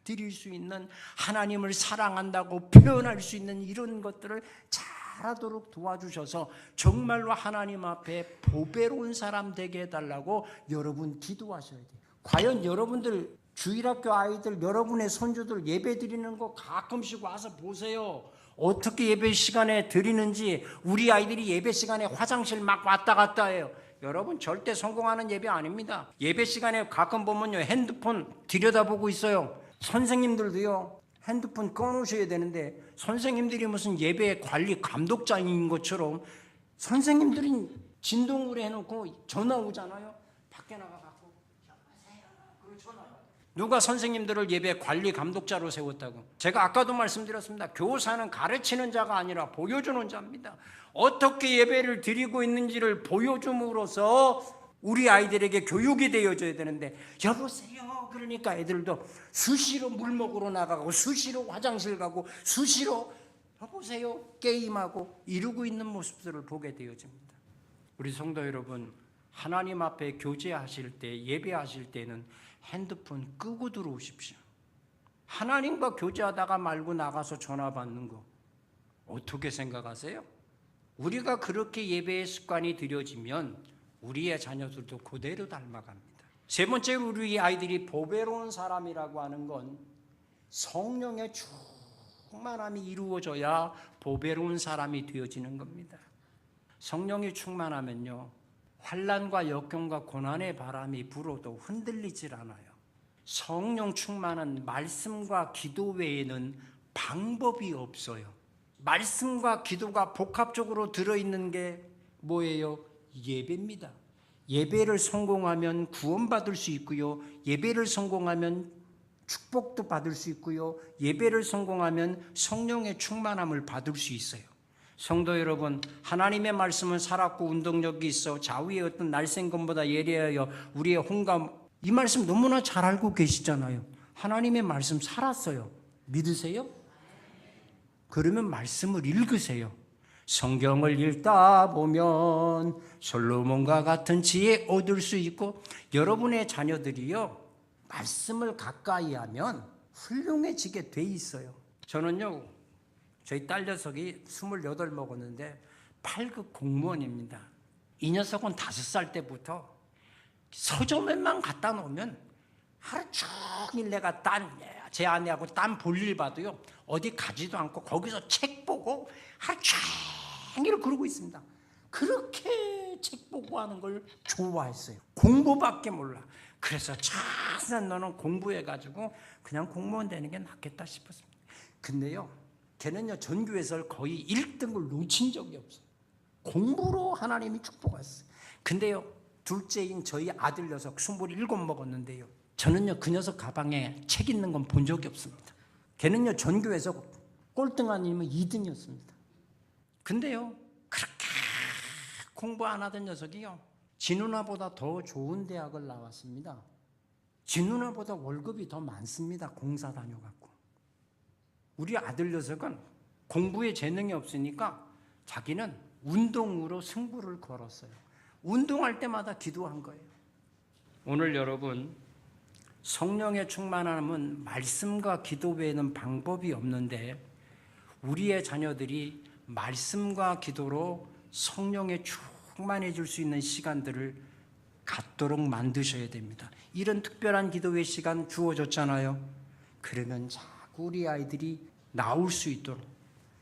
드릴 수 있는 하나님을 사랑한다고 표현할 수 있는 이런 것들을 잘하도록 도와주셔서 정말로 하나님 앞에 보배로운 사람 되게 해달라고 여러분 기도하셔야 돼요. 과연 여러분들 주일학교 아이들 여러분의 손주들 예배 드리는 거 가끔씩 와서 보세요. 어떻게 예배 시간에 드리는지. 우리 아이들이 예배 시간에 화장실 막 왔다 갔다 해요. 여러분 절대 성공하는 예배 아닙니다. 예배 시간에 가끔 보면요 핸드폰 들여다보고 있어요. 선생님들도요 핸드폰 꺼놓으셔야 되는데 선생님들이 무슨 예배 관리 감독자인 것처럼 선생님들이 진동으로 해놓고 전화 오잖아요. 밖에 나가갖고 여보세요. 그리고 전화 와요. 누가 선생님들을 예배 관리 감독자로 세웠다고? 제가 아까도 말씀드렸습니다. 교사는 가르치는 자가 아니라 보여주는 자입니다. 어떻게 예배를 드리고 있는지를 보여줌으로써 우리 아이들에게 교육이 되어져야 되는데 여보세요 그러니까 애들도 수시로 물 먹으러 나가고 수시로 화장실 가고 수시로 여보세요 게임하고 이러고 있는 모습들을 보게 되어집니다. 우리 성도 여러분 하나님 앞에 교제하실 때 예배하실 때는 핸드폰 끄고 들어오십시오. 하나님과 교제하다가 말고 나가서 전화 받는 거 어떻게 생각하세요? 우리가 그렇게 예배의 습관이 들여지면 우리의 자녀들도 그대로 닮아갑니다. 세 번째로 우리 아이들이 보배로운 사람이라고 하는 건 성령의 충만함이 이루어져야 보배로운 사람이 되어지는 겁니다. 성령이 충만하면요, 환난과 역경과 고난의 바람이 불어도 흔들리질 않아요. 성령 충만한 말씀과 기도 외에는 방법이 없어요. 말씀과 기도가 복합적으로 들어있는 게 뭐예요? 예배입니다. 예배를 성공하면 구원받을 수 있고요, 예배를 성공하면 축복도 받을 수 있고요, 예배를 성공하면 성령의 충만함을 받을 수 있어요. 성도 여러분, 하나님의 말씀은 살았고 운동력이 있어 좌우의 어떤 날쌘검보다 예리하여 우리의 홍감, 이 말씀 너무나 잘 알고 계시잖아요. 하나님의 말씀 살았어요. 믿으세요? 그러면 말씀을 읽으세요. 성경을 읽다 보면 솔로몬과 같은 지혜 얻을 수 있고, 여러분의 자녀들이요, 말씀을 가까이 하면 훌륭해지게 돼 있어요. 저는요, 저희 딸 녀석이 28 먹었는데 8급 공무원입니다. 이 녀석은 5살 때부터 서점에만 갖다 놓으면 하루 종일 내가 제 아내하고 딴 볼일 봐도요, 어디 가지도 않고 거기서 책 보고 하루 종일 그러고 있습니다. 그렇게 책 보고 하는 걸 좋아했어요. 공부밖에 몰라. 그래서 차선 너는 공부해가지고 그냥 공무원 되는 게 낫겠다 싶었습니다. 근데요, 걔는요, 전교에서 거의 1등을 놓친 적이 없어요. 공부로 하나님이 축복했어요. 근데요, 둘째인 저희 아들 녀석 27 먹었는데요, 저는요, 그 녀석 가방에 책 있는 건 본 적이 없습니다. 걔는요, 전교에서 꼴등 아니면 2등이었습니다. 근데요, 그렇게 공부 안 하던 녀석이요, 지 누나보다 더 좋은 대학을 나왔습니다. 지 누나보다 월급이 더 많습니다. 공사 다녀갖고. 우리 아들 녀석은 공부에 재능이 없으니까 자기는 운동으로 승부를 걸었어요. 운동할 때마다 기도한 거예요. 오늘 여러분, 성령의 충만함은 말씀과 기도 외에는 방법이 없는데, 우리의 자녀들이 말씀과 기도로 성령에 충만해질 수 있는 시간들을 갖도록 만드셔야 됩니다. 이런 특별한 기도의 시간 주어졌잖아요. 그러면 자꾸 우리 아이들이 나올 수 있도록,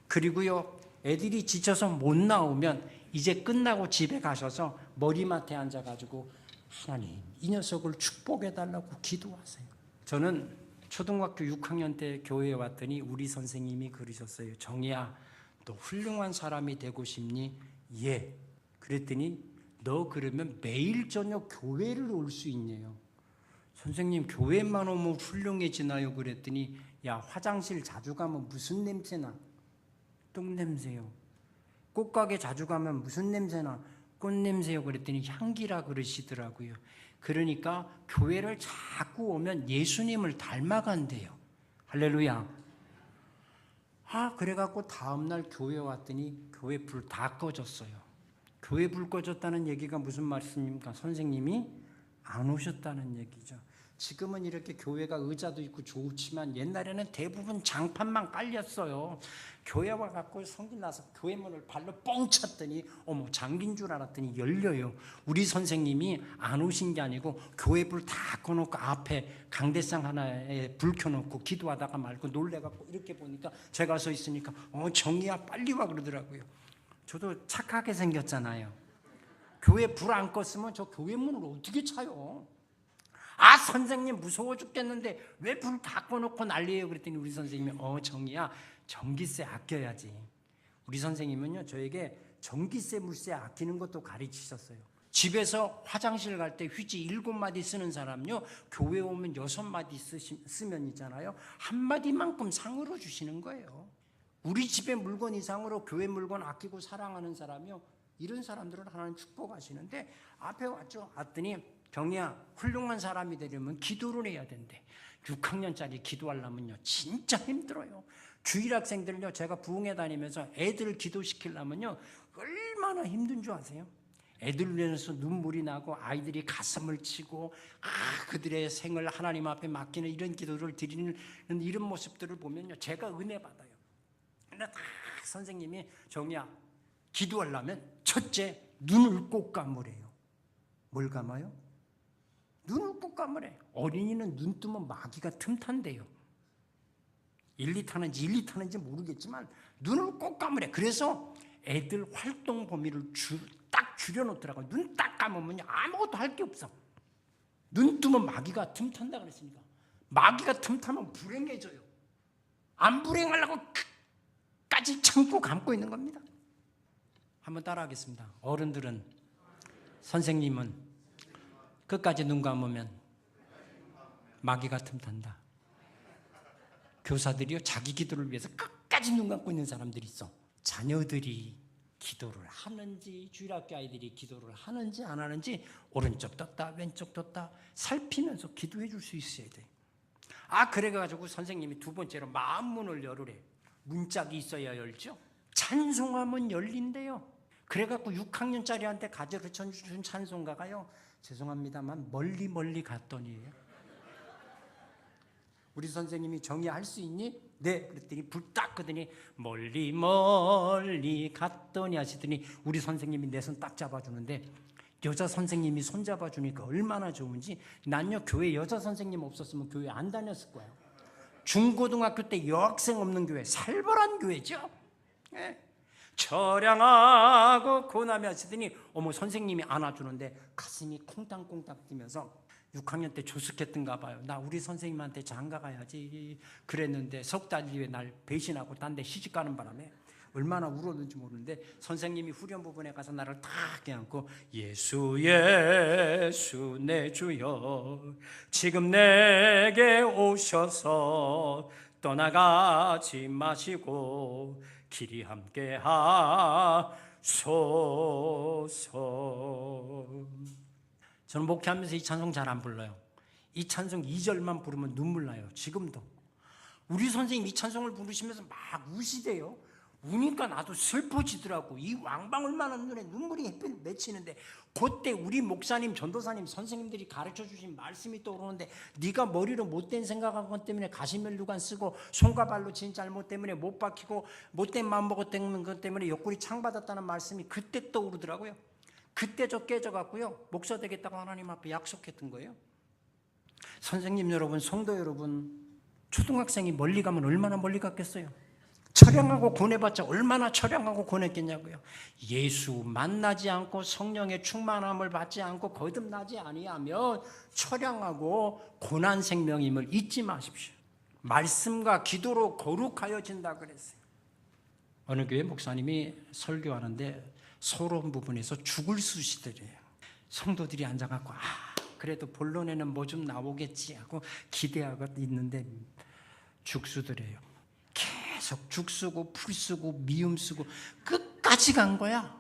그리고요, 애들이 지쳐서 못 나오면 이제 끝나고 집에 가셔서 머리맡에 앉아가지고 하나님, 이 녀석을 축복해달라고 기도하세요. 저는 초등학교 6학년 때 교회에 왔더니 우리 선생님이 그러셨어요. 정희야, 너 훌륭한 사람이 되고 싶니? 예. 그랬더니 너 그러면 매일 저녁 교회를 올 수 있네요. 선생님, 교회만 오면 훌륭해지나요? 그랬더니 야, 화장실 자주 가면 무슨 냄새나? 똥냄새요. 꽃가게 자주 가면 무슨 냄새나? 꽃냄새요. 그랬더니 향기라 그러시더라고요. 그러니까 교회를 자꾸 오면 예수님을 닮아간대요. 할렐루야. 그래갖고 다음날 교회 왔더니 교회 불 다 꺼졌어요. 교회 불 꺼졌다는 얘기가 무슨 말씀입니까? 선생님이 안 오셨다는 얘기죠. 지금은 이렇게 교회가 의자도 있고 좋지만 옛날에는 대부분 장판만 깔렸어요. 교회 와갖고 성질 나서 교회 문을 발로 뻥 찼더니 어머, 잠긴 줄 알았더니 열려요. 우리 선생님이 안 오신 게 아니고 교회 불 다 꺼놓고 앞에 강대상 하나에 불 켜놓고 기도하다가 말고 놀래갖고 이렇게 보니까 제가 서 있으니까 정희야 빨리 와 그러더라고요. 저도 착하게 생겼잖아요. 교회 불 안 껐으면 저 교회 문을 어떻게 차요? 선생님 무서워 죽겠는데 왜 불 다 꺼놓고 난리예요? 그랬더니 우리 선생님이 정희야, 전기세 아껴야지. 우리 선생님은요, 저에게 전기세 물세 아끼는 것도 가르치셨어요. 집에서 화장실 갈 때 휴지 7마디 쓰는 사람요, 교회 오면 6마디 쓰면 있잖아요, 1마디만큼 상으로 주시는 거예요. 우리 집에 물건 이상으로 교회 물건 아끼고 사랑하는 사람이요, 이런 사람들은 하나님 축복하시는데, 앞에 왔더니 정희야, 훌륭한 사람이 되려면 기도를 해야 된대. 6학년짜리 기도하려면요 진짜 힘들어요. 주일 학생들은요, 제가 부흥회 다니면서 애들 기도시키려면요 얼마나 힘든 줄 아세요? 애들 위해서 눈물이 나고 아이들이 가슴을 치고 그들의 생을 하나님 앞에 맡기는 이런 기도를 드리는 이런 모습들을 보면요 제가 은혜 받아요. 근데 다 선생님이 정희야 기도하려면 첫째, 눈을 꼭 감으래요. 뭘 감아요? 눈을 꼭 감으래. 어린이는 눈 뜨면 마귀가 틈탄대요. 1리 타는지 모르겠지만 눈을 꼭 감으래. 그래서 애들 활동 범위를 딱 줄여놓더라고요. 눈 딱 감으면 아무것도 할 게 없어. 눈 뜨면 마귀가 틈탄다 그랬으니까. 마귀가 틈타면 불행해져요. 안 불행하려고 끝까지 참고 감고 있는 겁니다. 한번 따라하겠습니다. 어른들은, 선생님은 끝까지 눈 감으면 마귀가 틈탄다. 교사들이요, 자기 기도를 위해서 끝까지 눈 감고 있는 사람들이 있어. 자녀들이 기도를 하는지, 주일학교 아이들이 기도를 하는지 안 하는지 오른쪽 떴다 왼쪽 떴다 살피면서 기도해 줄 수 있어야 돼. 그래가지고 선생님이 두 번째로 마음문을 열으래. 문짝이 있어야 열죠. 찬송하면 열린대요. 그래갖고 6학년짜리한테 가르쳐 준 찬송가가요, 죄송합니다만 멀리 갔더니예요. 우리 선생님이 정의할 수 있니? 네. 그랬더니 불 딱 끄더니 멀리 갔더니 하시더니 우리 선생님이 내 손 딱 잡아주는데, 여자 선생님이 손 잡아주니까 얼마나 좋은지. 난요, 교회 여자 선생님 없었으면 교회 안 다녔을 거예요. 중고등학교 때 여학생 없는 교회, 살벌한 교회죠. 네. 처량하고 고난이 하시더니 어머, 선생님이 안아주는데 가슴이 콩닥콩닥 뛰면서 6학년 때 조숙했던가 봐요. 나 우리 선생님한테 장가 가야지 그랬는데 석 달 뒤에 날 배신하고 딴 데 시집 가는 바람에 얼마나 울었는지 모르는데, 선생님이 후렴 부분에 가서 나를 탁 껴안고 예수 내 주여 지금 내게 오셔서 떠나가지 마시고 길이 함께 하소서. 저는 목회하면서 이 찬송 잘 안 불러요. 이 찬송 2절만 부르면 눈물 나요. 지금도. 우리 선생님 이 찬송을 부르시면서 막 우시대요. 우니까 나도 슬퍼지더라고. 이 왕방울 만한 눈에 눈물이 햇빛 맺히는데, 그때 우리 목사님, 전도사님, 선생님들이 가르쳐 주신 말씀이 떠오르는데, 네가 머리로 못된 생각한 것 때문에 가시면류관 쓰고 손과 발로 진 잘못 때문에 못 박히고 못된 마음 먹었다는 것 때문에 옆구리 창 받았다는 말씀이 그때 떠오르더라고요. 그때 저 깨져갖고요, 목사 되겠다고 하나님 앞에 약속했던 거예요. 선생님 여러분, 성도 여러분, 초등학생이 멀리 가면 얼마나 멀리 갔겠어요? 처량하고 고뇌받자 얼마나 처량하고 고뇌했겠냐고요. 예수 만나지 않고 성령의 충만함을 받지 않고 거듭나지 아니하면 처량하고 고난 생명임을 잊지 마십시오. 말씀과 기도로 거룩하여진다 그랬어요. 어느 교회 목사님이 설교하는데 서러운 부분에서 죽을 수시더래요. 성도들이 앉아갖고 그래도 본론에는 뭐 좀 나오겠지 하고 기대하고 있는데 죽수더래요. 계속 죽 쓰고 풀 쓰고 미음 쓰고 끝까지 간 거야.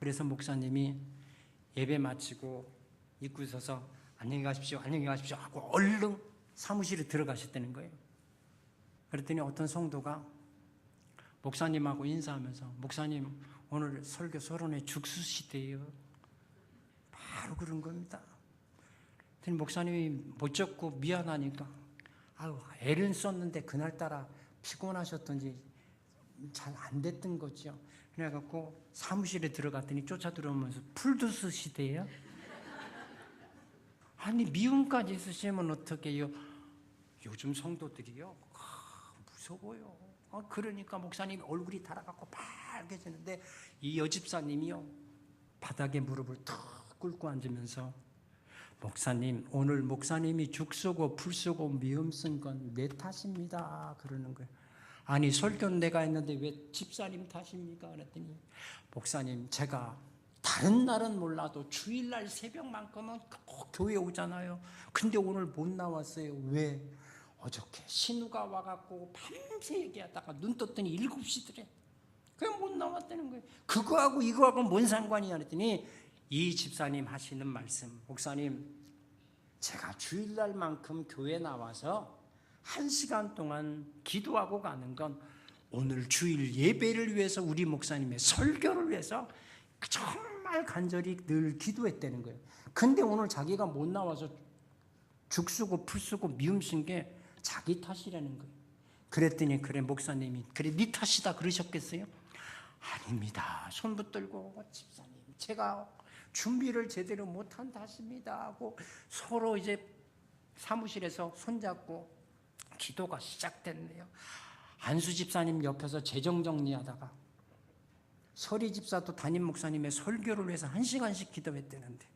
그래서 목사님이 예배 마치고 입구에 서서 안녕히 가십시오 하고 얼른 사무실에 들어가셨다는 거예요. 그랬더니 어떤 성도가 목사님하고 인사하면서, 목사님 오늘 설교 서론에 죽수시대요. 바로 그런 겁니다. 그랬더니 목사님이 못졌고 미안하니까 애를 썼는데 그날따라 피곤하셨던지 잘 안 됐던 거죠. 그래갖고 사무실에 들어갔더니 쫓아 들어오면서 풀도 쓰시대요. 아니 미움까지 쓰시면 어떡해요. 요즘 성도들이요 무서워요. 그러니까 목사님 얼굴이 달아갖고 빨개지는데 이 여집사님이요 바닥에 무릎을 탁 꿇고 앉으면서, 목사님 오늘 목사님이 죽 쓰고 풀 쓰고 미움 쓴 건 내 탓입니다 그러는 거예요. 아니 설교는 내가 했는데 왜 집사님 탓입니까? 그랬더니 목사님 제가 다른 날은 몰라도 주일날 새벽만큼은 꼭 교회 오잖아요. 근데 오늘 못 나왔어요. 왜? 어저께 신우가 와갖고 밤새 얘기하다가 눈 떴더니 7시더래. 그냥 못 나왔다는 거예요. 그거하고 이거하고 뭔 상관이야 그랬더니 이 집사님 하시는 말씀, 목사님 제가 주일날만큼 교회 나와서 1시간 동안 기도하고 가는 건 오늘 주일 예배를 위해서, 우리 목사님의 설교를 위해서 정말 간절히 늘 기도했다는 거예요. 근데 오늘 자기가 못 나와서 죽 쓰고 풀 쓰고 미움 쓴 게 자기 탓이라는 거예요. 그랬더니 그래 목사님이 그래 네 탓이다 그러셨겠어요? 아닙니다. 손 붙들고 집사님 제가 준비를 제대로 못한 탓입니다 하고 서로 이제 사무실에서 손잡고 기도가 시작됐네요. 안수 집사님 옆에서 재정 정리하다가 서리 집사도 담임 목사님의 설교를 위해서 1시간씩 기도했다는데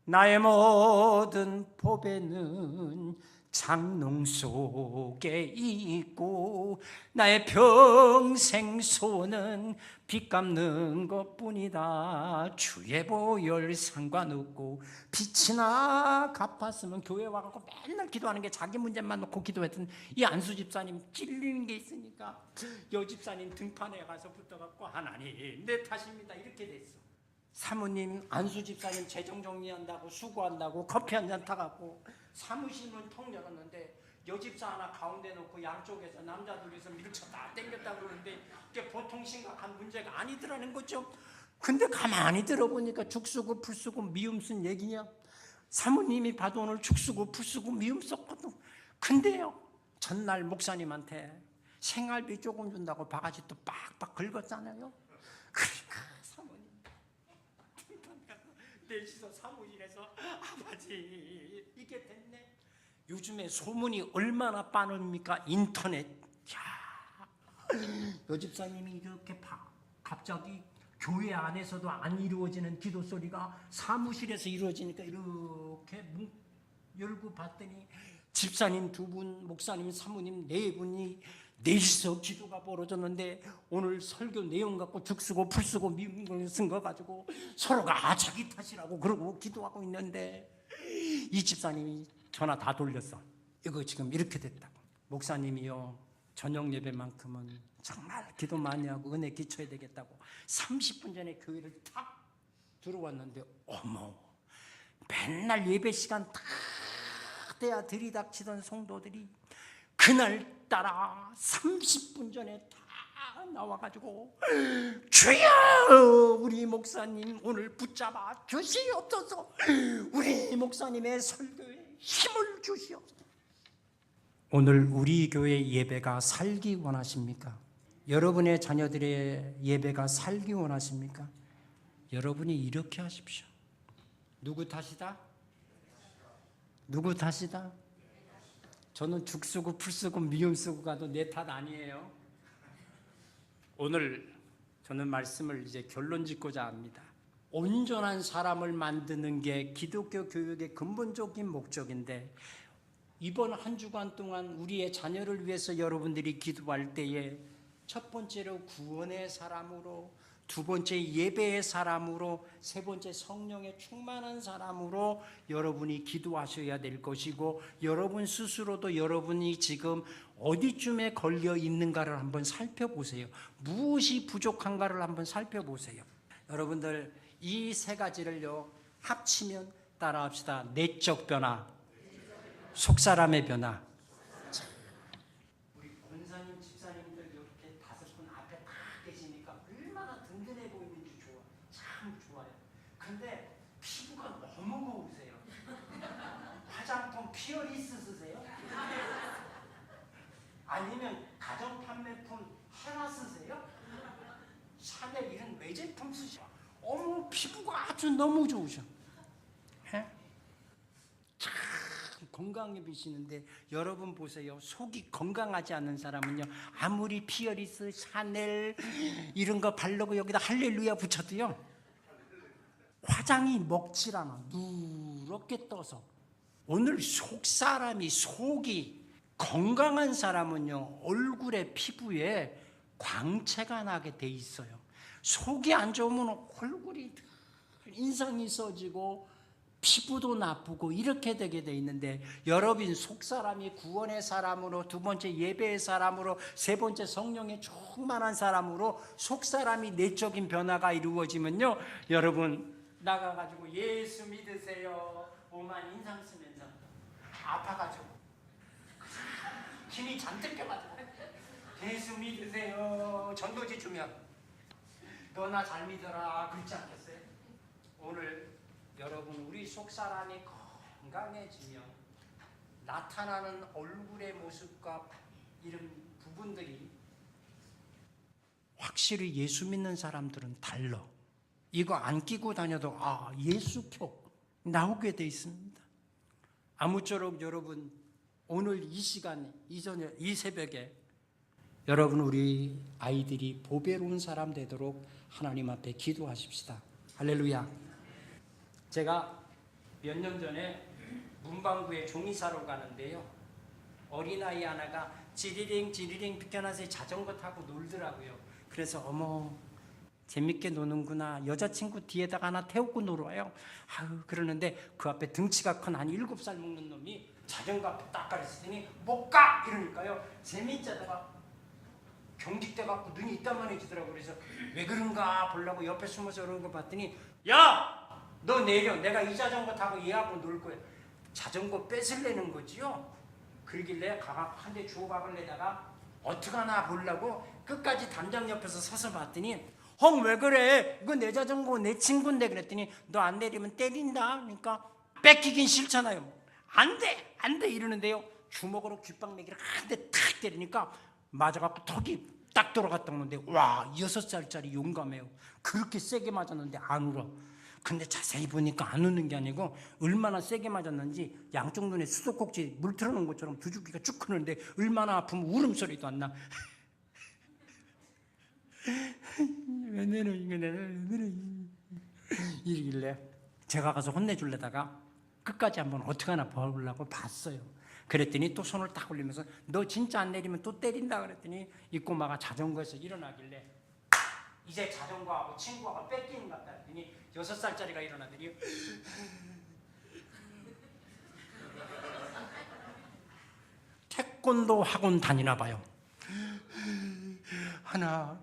나의 모든 보배는 장롱 속에 있고 나의 평생 소원은 빚 갚는 것뿐이다. 주의 보혈 상관없고 빚이나 갚았으면 교회 와갖고 맨날 기도하는 게 자기 문제만 놓고 기도했던 이 안수 집사님 찔리는 게 있으니까 여 집사님 등판에 가서 붙어갖고 하나님 내 탓입니다 이렇게 됐어. 사모님 안수 집사님 재정 정리한다고 수고한다고 커피 한잔 타갖고 사무실문 통 열었는데 여집사 하나 가운데 놓고 양쪽에서 남자 둘이서 밀쳤다 땡겼다 그러는데 이게 보통 심각한 문제가 아니더라는 거죠. 근데 가만히 들어보니까 죽쓰고 풀쓰고 미움 쓴 얘기냐. 사모님이 봐도 오늘 죽쓰고 풀쓰고 미움 썼거든. 근데요 전날 목사님한테 생활비 조금 준다고 바가지 또 빡빡 긁었잖아요. 그러니까 사모님 넷이서 사무실에서 아버지 이게 됐네. 요즘에 소문이 얼마나 빠릅니까? 인터넷. 여 집사님이 이렇게 갑자기 교회 안에서도 안 이루어지는 기도 소리가 사무실에서 이루어지니까 이렇게 문 열고 봤더니 집사님 2분, 목사님 사모님 4분이 넷이서 기도가 벌어졌는데 오늘 설교 내용 갖고 죽쓰고 풀쓰고 미움을 쓴 거 가지고 서로가 자기 탓이라고 그러고 기도하고 있는데 이 집사님이 전화 다 돌렸어. 이거 지금 이렇게 됐다고. 목사님이요 저녁 예배만큼은 정말 기도 많이 하고 은혜 기초해야 되겠다고 30분 전에 교회를 탁 들어왔는데 어머 맨날 예배 시간 다 돼야 들이닥치던 성도들이 그날따라 30분 전에 다 나와가지고 주여 우리 목사님 오늘 붙잡아 주시옵소서 우리 목사님의 설교에 힘을 주시옵소서. 오늘 우리 교회 예배가 살기 원하십니까? 여러분의 자녀들의 예배가 살기 원하십니까? 여러분이 이렇게 하십시오. 누구 탓이다? 누구 탓이다? 저는 죽 쓰고 풀 쓰고 미움 쓰고 가도 내 탓 아니에요. 오늘 저는 말씀을 이제 결론 짓고자 합니다. 온전한 사람을 만드는 게 기독교 교육의 근본적인 목적인데 이번 한 주간 동안 우리의 자녀를 위해서 여러분들이 기도할 때에 첫 번째로 구원의 사람으로, 두 번째 예배의 사람으로, 세 번째 성령의 충만한 사람으로 여러분이 기도하셔야 될 것이고 여러분 스스로도 여러분이 지금 어디쯤에 걸려 있는가를 한번 살펴보세요. 무엇이 부족한가를 한번 살펴보세요. 여러분들 이 세 가지를요 합치면 따라합시다. 내적 변화, 속사람의 변화. 우리 권사님, 집사님들 이렇게 5분 앞에 다 계시니까 얼마나 든든해 보이는지 참 좋아요. 근데 피부가 너무 고우세요. 화장품 피어리스 쓰세요? 아니면 가전 판매품 헤라 쓰세요? 샤넬 이런 외제품 쓰셔. 어머 피부가 아주 너무 좋으셔. 참 건강해 보이시는데 여러분 보세요. 속이 건강하지 않은 사람은요 아무리 피어리스, 샤넬 이런 거 바르고 여기다 할렐루야 붙여도요 화장이 먹질 않아. 누렇게 떠서. 오늘 속사람이 속이 건강한 사람은요 얼굴에 피부에 광채가 나게 돼 있어요. 속이 안 좋으면 얼굴이 인상이 써지고 피부도 나쁘고 이렇게 되게 돼 있는데 여러분 속사람이 구원의 사람으로, 두 번째 예배의 사람으로, 세 번째 성령의 충만한 사람으로 속사람이 내적인 변화가 이루어지면요 여러분 나가가지고 예수 믿으세요 오만 인상 쓰면서 아파가지고 힘이 잔뜩 껴가지고 예수 믿으세요 전도지 주면 너나 잘 믿어라 그렇지 않겠어요? 오늘 여러분 우리 속사람이 건강해지면 나타나는 얼굴의 모습과 이런 부분들이 확실히 예수 믿는 사람들은 달라. 이거 안 끼고 다녀도 예수표 나오게 돼 있습니다. 아무쪼록 여러분 오늘 이 시간 이 새벽에 여러분 우리 아이들이 보배로운 사람 되도록 하나님 앞에 기도하십시다. 할렐루야. 제가 몇 년 전에 문방구에 종이 사러 가는데요, 어린아이 하나가 지리링 비켜나서 자전거 타고 놀더라고요. 그래서 어머 재밌게 노는구나, 여자친구 뒤에다가 하나 태우고 놀아요. 그러는데 그 앞에 등치가 큰 한 7살 먹는 놈이 자전거 앞에 딱 가렸더니 못 가! 이러니까요 재밌자다가 경직돼 갖고 눈이 이따만해지더라고요. 그래서 왜 그런가 보려고 옆에 숨어서 그런 거 봤더니, 야! 너 내려, 내가 이 자전거 타고 얘하고 놀 거야. 자전거 뺏으려는 거지요. 그러길래 한 대 주워 박으려다가 어떡하나 보려고 끝까지 담장 옆에서 서서 봤더니, 왜 그래? 이거 내 자전거 내 친구인데. 그랬더니 너 안 내리면 때린다. 그러니까 뺏기긴 싫잖아요. 안 돼 이러는데요, 주먹으로 귓방매기를 한 대 탁 때리니까 맞아갖고 턱이 딱 돌아갔다 오는데, 와, 6살짜리 용감해요. 그렇게 세게 맞았는데 안 울어. 근데 자세히 보니까 안 웃는 게 아니고 얼마나 세게 맞았는지 양쪽 눈에 수도꼭지 물 틀어놓은 것처럼 두 줄기가 쭉 크는데 얼마나 아프면 울음소리도 안 나. 왜 이러길래 제가 가서 혼내주려다가 끝까지 한번 어떻게 하나 보려고 봤어요. 그랬더니 또 손을 딱 올리면서 너 진짜 안 내리면 또 때린다 그랬더니 이 꼬마가 자전거에서 일어나길래 이제 자전거하고 친구하고 뺏기는 것 같다 했더니 6살짜리가 일어나더니 태권도 학원 다니나 봐요. 하나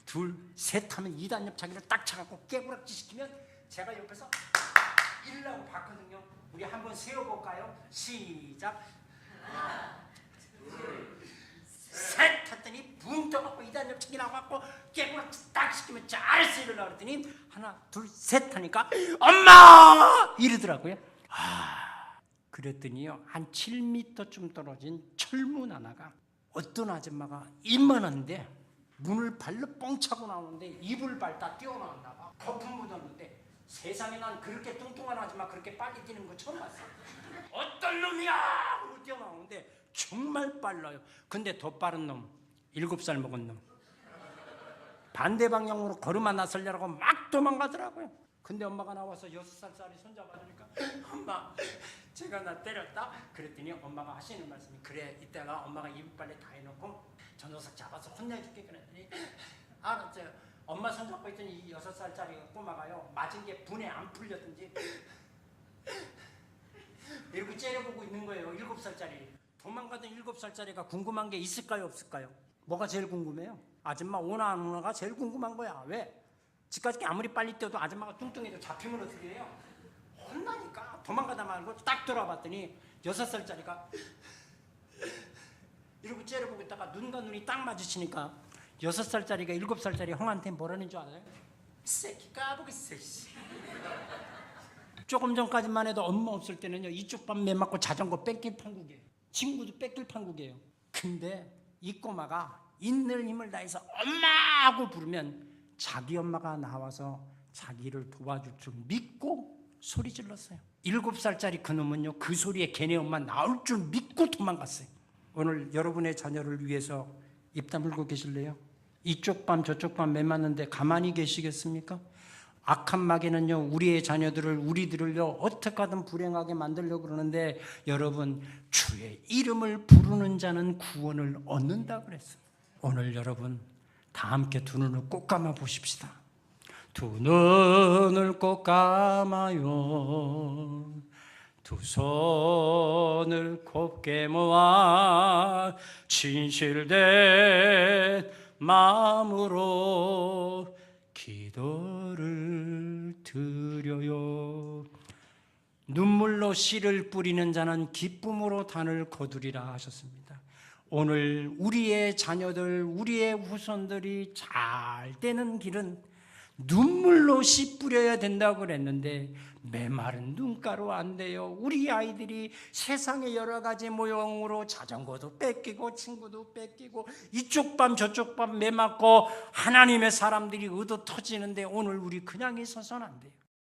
둘 셋 하면 2단 옆차기를 딱 차갖고 깨부락지 시키면 제가 옆에서 이러려고 봤거든요. 우리 한번 세워볼까요? 시작. 하나 둘 셋 했더니 붕 떠갖고 2단 옆차기 나와갖고 깨부락지 딱 시키면 잘했어 일어나 그랬더니 하나 둘 셋 하니까 엄마! 이러더라고요. 그랬더니요 한 7m쯤 떨어진 철문 하나가 어떤 아줌마가 이만한데 문을 발로 뻥 차고 나오는데 이불 밟다 뛰어나왔나 봐. 거품 묻었는데 세상에 난 그렇게 뚱뚱한 아줌마 그렇게 빨리 뛰는 거 처음 봤어. 어떤 놈이야! 하고 뛰어나오는데 정말 빨라요. 근데 더 빠른 놈, 7살 먹은 놈, 반대 방향으로 걸음아 나서려고 막 도망가더라고요. 근데 엄마가 나와서 6살짜리 손 잡아주니까 엄마 제가 나 때렸다? 그랬더니 엄마가 하시는 말씀이, 그래 이따가 엄마가 이불빨래 다 해놓고 저 녀석 잡아서 혼내줄게. 그랬더니 알았어요. 엄마 손 잡고 있더니 이 6살짜리 꼬마가요 맞은 게 분에 안 풀렸든지 이렇게 째려보고 있는 거예요. 7살짜리 도망가던 7살짜리가 궁금한 게 있을까요 없을까요? 뭐가 제일 궁금해요? 아줌마 오나 안 오나가 제일 궁금한 거야. 왜? 집까지 아무리 빨리 뛰어도 아줌마가 뚱뚱해도 잡히면 어떻게 해요? 혼나니까. 도망가다 말고 딱 돌아봤더니 6살짜리가 이러고 째려보고 있다가 눈과 눈이 딱 마주치니까 6살짜리가 7살짜리 형한테 뭐라는 줄 알아요? 새끼 까보겠어. 조금 전까지만 해도 엄마 없을 때는요 이쪽 밥 매맞고 자전거 뺏길 판국이에요. 친구도 뺏길 판국이에요. 근데 이 꼬마가 있는 힘을 다해서 엄마 하고 부르면 자기 엄마가 나와서 자기를 도와줄 줄 믿고 소리 질렀어요. 7살짜리 그놈은요 그 소리에 걔네 엄마 나올 줄 믿고 도망갔어요. 오늘 여러분의 자녀를 위해서 입 다물고 계실래요? 이쪽 밤 저쪽 밤 매맞는데 가만히 계시겠습니까? 악한 마귀는요 우리의 자녀들을 우리들을요 어떻게 하든 불행하게 만들려고 그러는데, 여러분 주의 이름을 부르는 자는 구원을 얻는다 그랬어요. 오늘 여러분 다 함께 두 눈을 꼭 감아 보십시다. 두 눈을 꼭 감아요. 두 손을 곱게 모아 진실된 마음으로 기도를 드려요. 눈물로 씨를 뿌리는 자는 기쁨으로 단을 거두리라 하셨습니다. 오늘 우리의 자녀들, 우리의 후손들이 잘 되는 길은 눈물로 씨 뿌려야 된다고 그랬는데 메마른 눈가로 안 돼요. 우리 아이들이 세상의 여러 가지 모형으로 자전거도 뺏기고 친구도 뺏기고 이쪽 밤 저쪽 밤 메맞고 하나님의 사람들이 의도 터지는데 오늘 우리 그냥 있어서는 안 돼요.